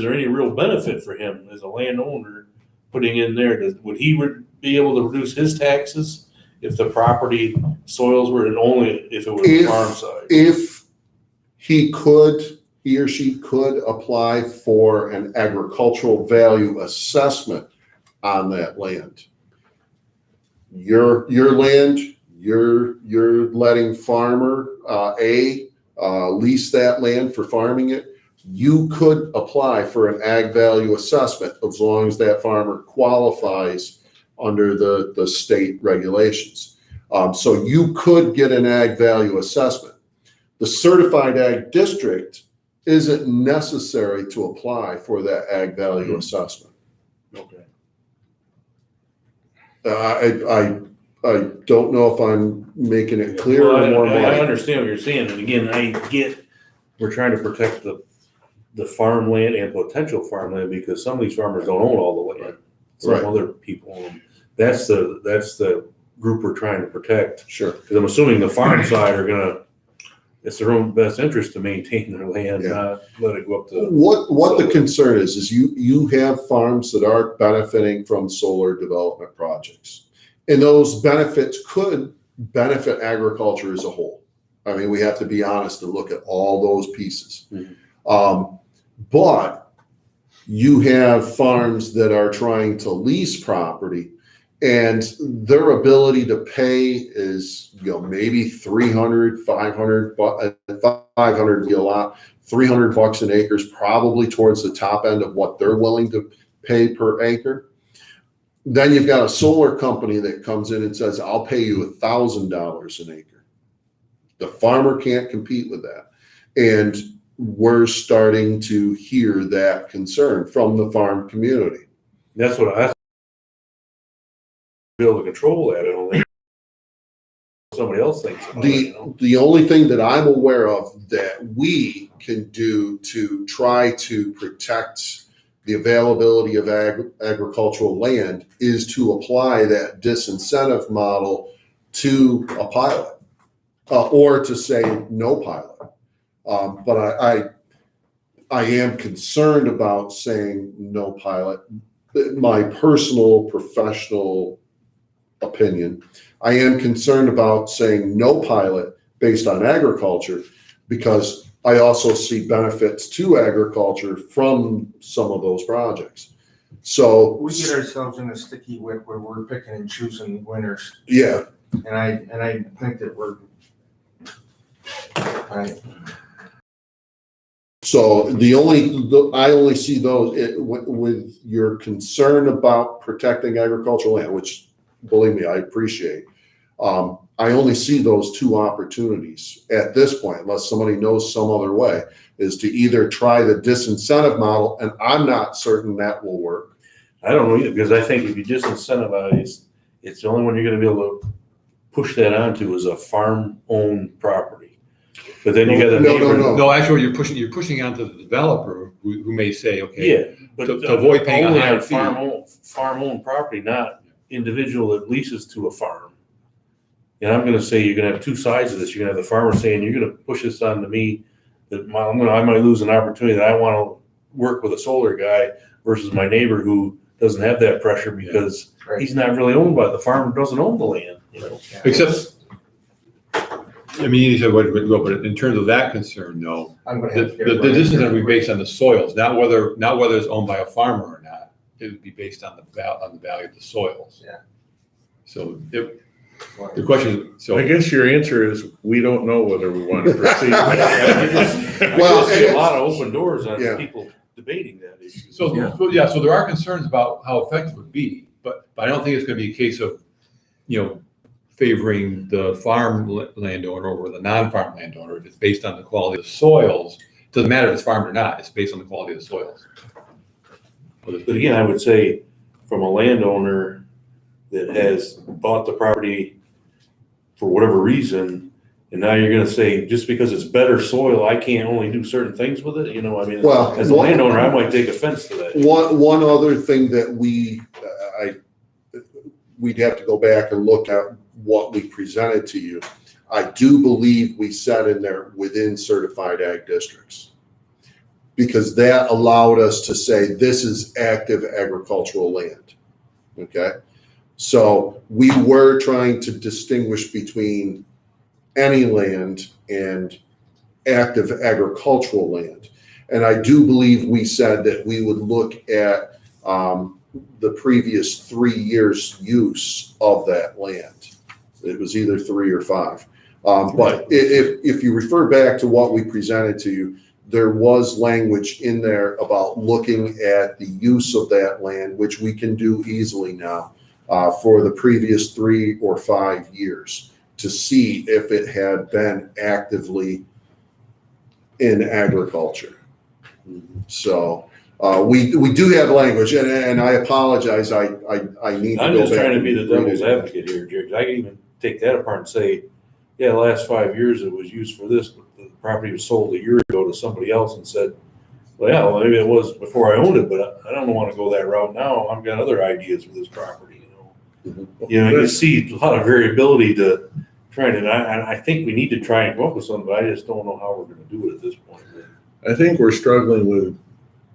there any real benefit for him as a landowner putting in there? Would he be able to reduce his taxes if the property soils were, and only if it was the farm side? If he or she could apply for an agricultural value assessment on that land. Your land, you're letting farmer A lease that land for farming it. You could apply for an ag value assessment as long as that farmer qualifies under the state regulations. So you could get an ag value assessment. The certified ag district isn't necessary to apply for that ag value assessment. Okay. I don't know if I'm making it clear Well, or more I money. understand what you're saying, and again, I get, we're trying to protect the farmland and potential farmland, because some of these farmers don't own all the land. Some Right. other people own. That's the group we're trying to protect, Sure. because I'm assuming the farm side are gonna, it's their own best interest to maintain their land, Yeah. not let it go up to. What the solar. concern is you have farms that are benefiting from solar development projects. And those benefits could benefit agriculture as a whole. I mean, we have to be honest and look at all those pieces. But you have farms that are trying to lease property, and their ability to pay is, maybe 300, 500, 500 would be a lot. $300 an acre is probably towards the top end of what they're willing to pay per acre. Then you've got a solar company that comes in and says, I'll pay you $1,000 an acre. The farmer can't compete with that. And we're starting to hear that concern from the farm community. That's what I be able to control that. I don't think somebody else thinks about it, The only thing that I'm aware of that we can do to try to protect the availability of agricultural land is to apply that disincentive model to a pilot, or to say no pilot. But I am concerned about saying no pilot. My personal professional opinion, I am concerned about saying no pilot based on agriculture, because I also see benefits to agriculture from some of those projects. So We get ourselves in a sticky wicket where we're picking and choosing winners, yeah, and I think that so I only see those with your concern about protecting agricultural land, which, believe me, I appreciate. I only see those two opportunities at this point, unless somebody knows some other way, is to either try the disincentive model, and I'm not certain that will work. I don't know either, because I think if you disincentivize, it's the only one you're gonna be able to push that onto is a farm-owned property. But then you got a neighbor. No, actually, you're pushing onto the developer who may say, okay, Yeah, but to avoid paying a only higher on fee. farm-owned property, not individual that leases to a farm. And I'm gonna say, you're gonna have two sides of this. You're gonna have the farmer saying, you're gonna push this onto me, that I might lose an opportunity that I wanna work with a solar guy, versus my neighbor who doesn't have that pressure because he's not really owned by the farmer, doesn't own the land, Except, I mean, you said what, but in terms of that concern, no. I'm gonna The have to get it right. disincentive would be based on the soils, not whether it's owned by a farmer or not. It would be based on the value of the soils. Yeah. So the question is, I guess your answer is, we don't know whether we want to proceed. Well, I see a lot of open doors on Yeah. people debating that issue. so there are concerns about how effective it would be, but I don't think it's going to be a case of, favoring the farm landowner over the non-farm landowner. If it's based on the quality of the soils, it doesn't matter if it's farmed or not, it's based on the quality of the soils. But again, I would say, from a landowner that has bought the property for whatever reason, and now you're gonna say, just because it's better soil, I can't only do certain things with it, Well, as a landowner, I might take offense to that. One other thing that we'd have to go back and look at what we presented to you. I do believe we said in there within certified ag districts, because that allowed us to say this is active agricultural land. Okay. So we were trying to distinguish between any land and active agricultural land. And I do believe we said that we would look at the previous 3 years' use of that land. It was either 3 or 5. But if you refer back to what we presented to you, there was language in there about looking at the use of that land, which we can do easily now for the previous 3 or 5 years, to see if it had been actively in agriculture. So We do have language, and I apologize, I need to I'm go just back. trying to be the and read devil's it. advocate here, Jerry. I can even take that apart and say, yeah, the last 5 years it was used for this, but the property was sold a year ago to somebody else and said, well, yeah, well, maybe it was before I owned it, but I don't want to go that route now. I've got other ideas for this property, you see a lot of variability to trying to, and I think we need to try and come up with something, but I just don't know how we're gonna do it at this point. I think we're struggling with,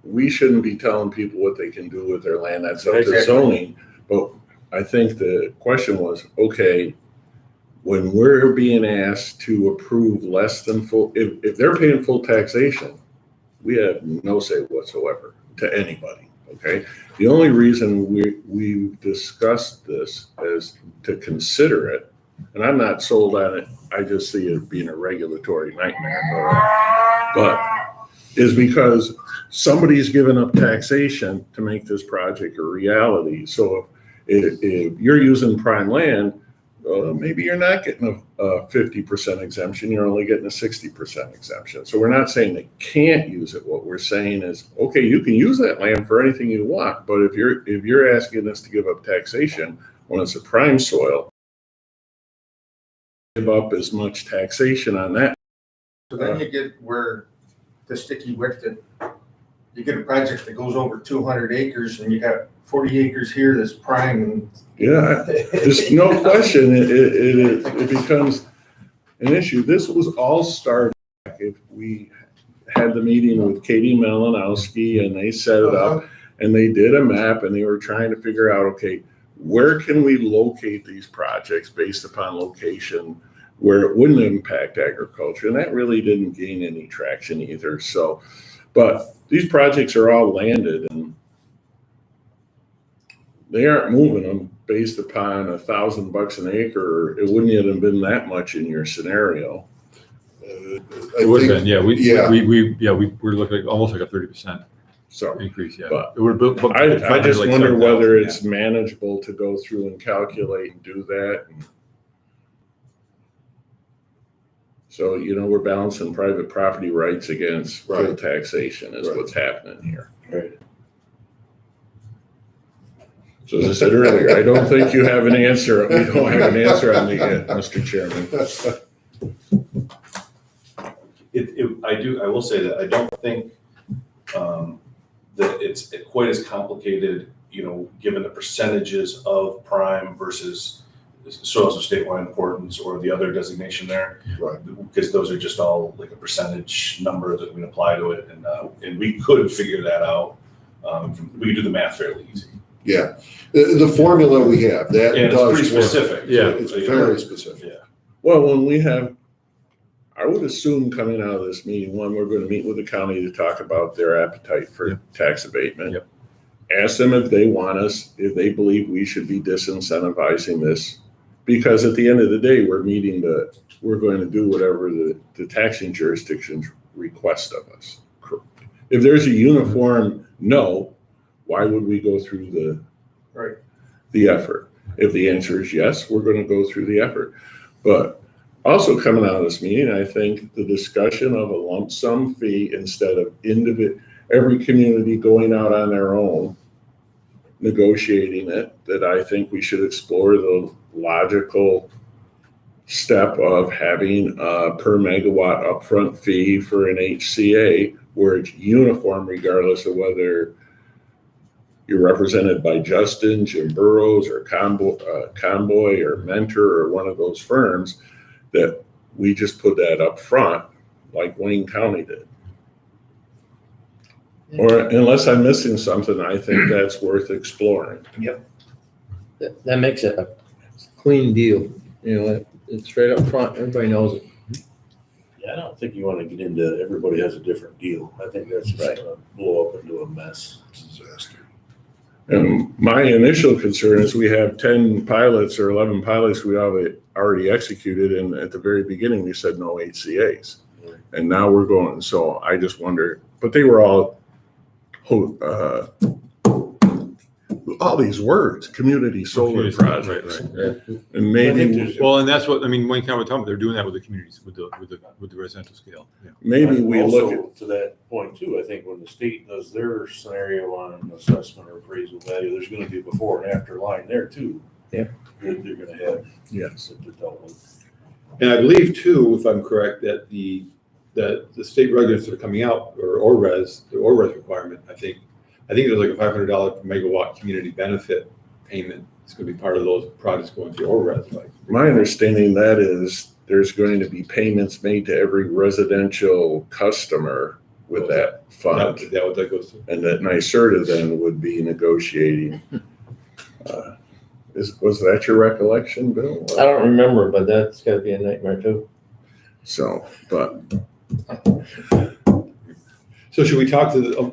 we shouldn't be telling people what they can do with their land, that's up to Exactly. zoning. But I think the question was, okay, when we're being asked to approve less than full, if they're paying full taxation, we have no say whatsoever to anybody, okay? The only reason we discussed this is to consider it, and I'm not sold on it, I just see it being a regulatory nightmare, but is because somebody's given up taxation to make this project a reality. So if you're using prime land, maybe you're not getting a 50% exemption, you're only getting a 60% exemption. So we're not saying they can't use it. What we're saying is, okay, you can use that land for anything you want, but if you're asking us to give up taxation when it's a prime soil, give up as much taxation on that. So then you get where the sticky wicket, you get a project that goes over 200 acres and you got 40 acres here that's prime and Yeah, there's no question it becomes an issue. This was all started back if we had the meeting with Katie Malinowski and they set it up and they did a map and they were trying to figure out, okay, where can we locate these projects based upon location where it wouldn't impact agriculture? And that really didn't gain any traction either. So, but these projects are all landed and they aren't moving them based upon $1,000 an acre. It wouldn't even have been that much in your scenario. It would have been, yeah. We're looking at almost like a 30% So increase, yeah. But It would have been- I just like wonder 7,000, whether yeah. it's manageable to go through and calculate and do that. So, we're balancing private property rights against full Right. taxation is Right. what's happening here. Right. So as I said earlier, I don't think you have an answer. We don't have an answer on the yet, Mr. Chairman. I will say that I don't think that it's quite as complicated, given the percentages of prime versus soils of statewide importance or the other designation there. Right. Because those are just all like a percentage number that we can apply to it. And we could figure that out. We could do the math fairly easy. Yeah, the formula we have, that And it's does pretty work. specific. Yeah. It's very specific. Yeah. Well, I would assume coming out of this meeting, one, we're going to meet with the county to talk about their appetite for tax abatement. Yep. Ask them if they want us, if they believe we should be disincentivizing this. Because at the end of the day, we're going to do whatever the taxing jurisdictions request of us. If there's a uniform no, why would we go through the effort? If the answer is yes, we're going to go through the effort. But also coming out of this meeting, I think the discussion of a lump sum fee instead of every community going out on their own, negotiating it, that I think we should explore the logical step of having a per megawatt upfront fee for an HCA where it's uniform regardless of whether you're represented by Justin, Jim Burrows, or Convoy, or Mentor, or one of those firms, that we just put that up front like Wayne County did. Or unless I'm missing something, I think that's worth exploring. That makes it a clean deal, it's straight up front, everybody knows it. Yeah, I don't think you want to get into everybody has a different deal. I think that's just gonna blow up into a mess. Disaster. And my initial concern is we have 10 pilots or 11 pilots we already executed, and at the very beginning we said no HCAs. And now we're going, so I just wonder, but they were all all these words, community solar Right, projects. right. And I think maybe, there's- Well, and that's what, I mean, Wayne County, we're talking about, they're doing that with the communities, with the residential scale. Yeah. maybe we look at, Also, to that point too, I think when the state does their scenario on assessment or appraisal value, there's gonna be a before and after line there too. Yeah. They're gonna have. yes. to dealt with. And I believe too, if I'm correct, that the state regulations that are coming out, or ORES, the ORES requirement, I think there's like a $500 per megawatt community benefit payment. It's gonna be part of those projects going through ORES, like. My understanding that is there's going to be payments made to every residential customer with that fund. That goes to. And that NYSERDA then would be negotiating. Was that your recollection, Bill? I don't remember, but that's gotta be a nightmare too. So, but So should we talk to the?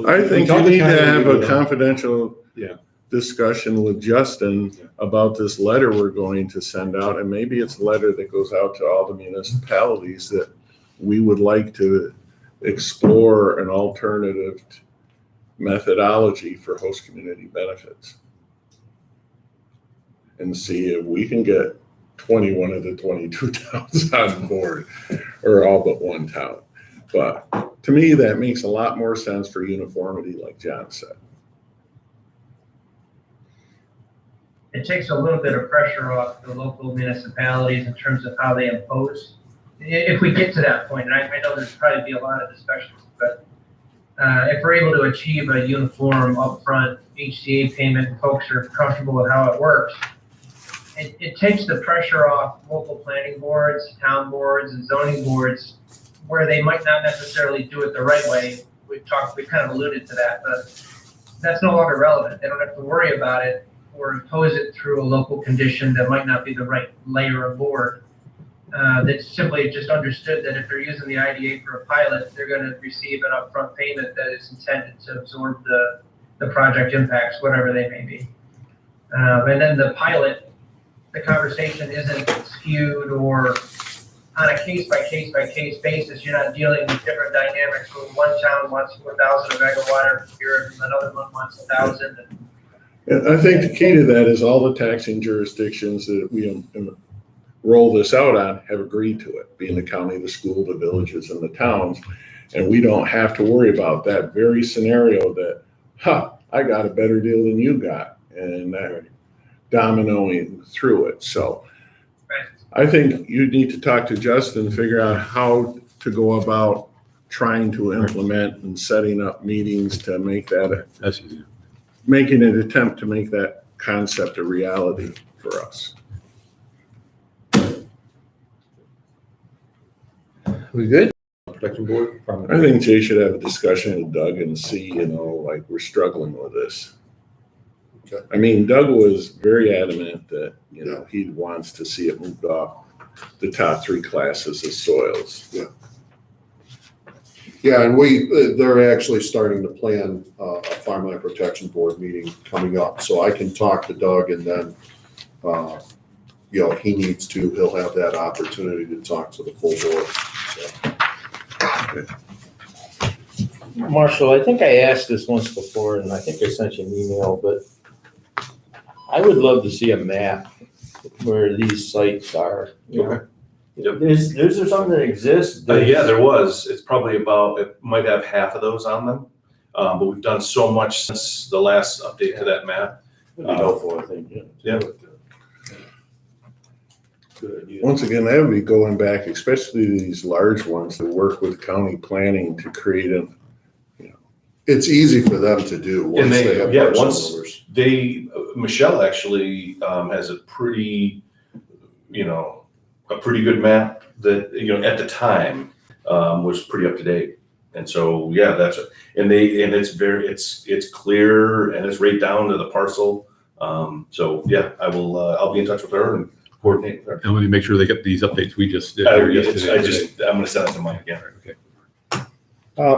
I think you need to have a confidential Yeah. discussion with Justin Yeah. about this letter we're going to send out. And maybe it's a letter that goes out to all the municipalities that we would like to explore an alternative methodology for host community benefits. And see if we can get 21 of the 22 towns on board, or all but one town. But to me, that makes a lot more sense for uniformity, like John said. It takes a little bit of pressure off the local municipalities in terms of how they impose. If we get to that point, and I know there's probably be a lot of discussions, but if we're able to achieve a uniform upfront HCA payment, folks are comfortable with how it works, it takes the pressure off local planning boards, town boards, and zoning boards, where they might not necessarily do it the right way. We kind of alluded to that, but that's no longer relevant. They don't have to worry about it or impose it through a local condition that might not be the right layer of board. That's simply just understood that if they're using the IDA for a pilot, they're going to receive an upfront payment that is intended to absorb the project impacts, whatever they may be. And then the pilot, the conversation isn't skewed or on a case-by-case basis. You're not dealing with different dynamics where one town wants 4,000 a megawatt here, and another one wants 1,000. And I think the key to that is all the taxing jurisdictions that we roll this out on have agreed to it, being the county, the school, the villages, and the towns. And we don't have to worry about that very scenario that, I got a better deal than you got, and that dominoing through it. So I think you need to talk to Justin, figure out how to go about trying to implement and setting up meetings to make that, That's easy. making an attempt to make that concept a reality for us. We good? Protection board. I think Jay should have a discussion with Doug and see, like we're struggling with this. Okay. I mean, Doug was very adamant that, he wants to see it moved off the top 3 classes of soils. Yeah, and they're actually starting to plan a farmland protection board meeting coming up. So I can talk to Doug, and then, if he needs to, he'll have that opportunity to talk to the full board. So, Marshall, I think I asked this once before, and I think I sent you an email, but I would love to see a map where these sites are. Is there something that exists? Yeah, there was. It's probably it might have half of those on them. But we've done so much since the last update to that map. That'd be helpful, I think, yeah. Yeah. Good idea. Once again, that would be going back, especially these large ones that work with county planning to create it's easy for them to do once they have parcel numbers. Michelle actually has a pretty good map that, at the time was pretty up to date. And so, yeah, it's clear and it's right down to the parcel. So yeah, I'll be in touch with her and coordinate with her. And let me make sure they get these updates we just did. I'm yesterday. going to send it to Mike again. Okay.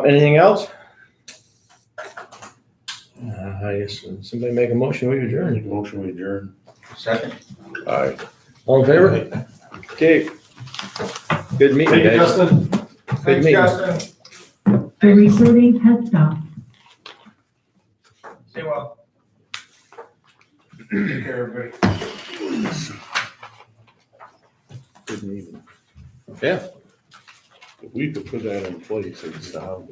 Anything else? I guess somebody make a motion, we adjourn. Motion we adjourn. Second. All in favor? Okay. Good meeting, Thank you, guys. Justin. Good Thanks, meeting. Justin. The recording has stopped. Stay well. Take care, everybody. Didn't even, Yeah. if we could put that in place, it'd solve it.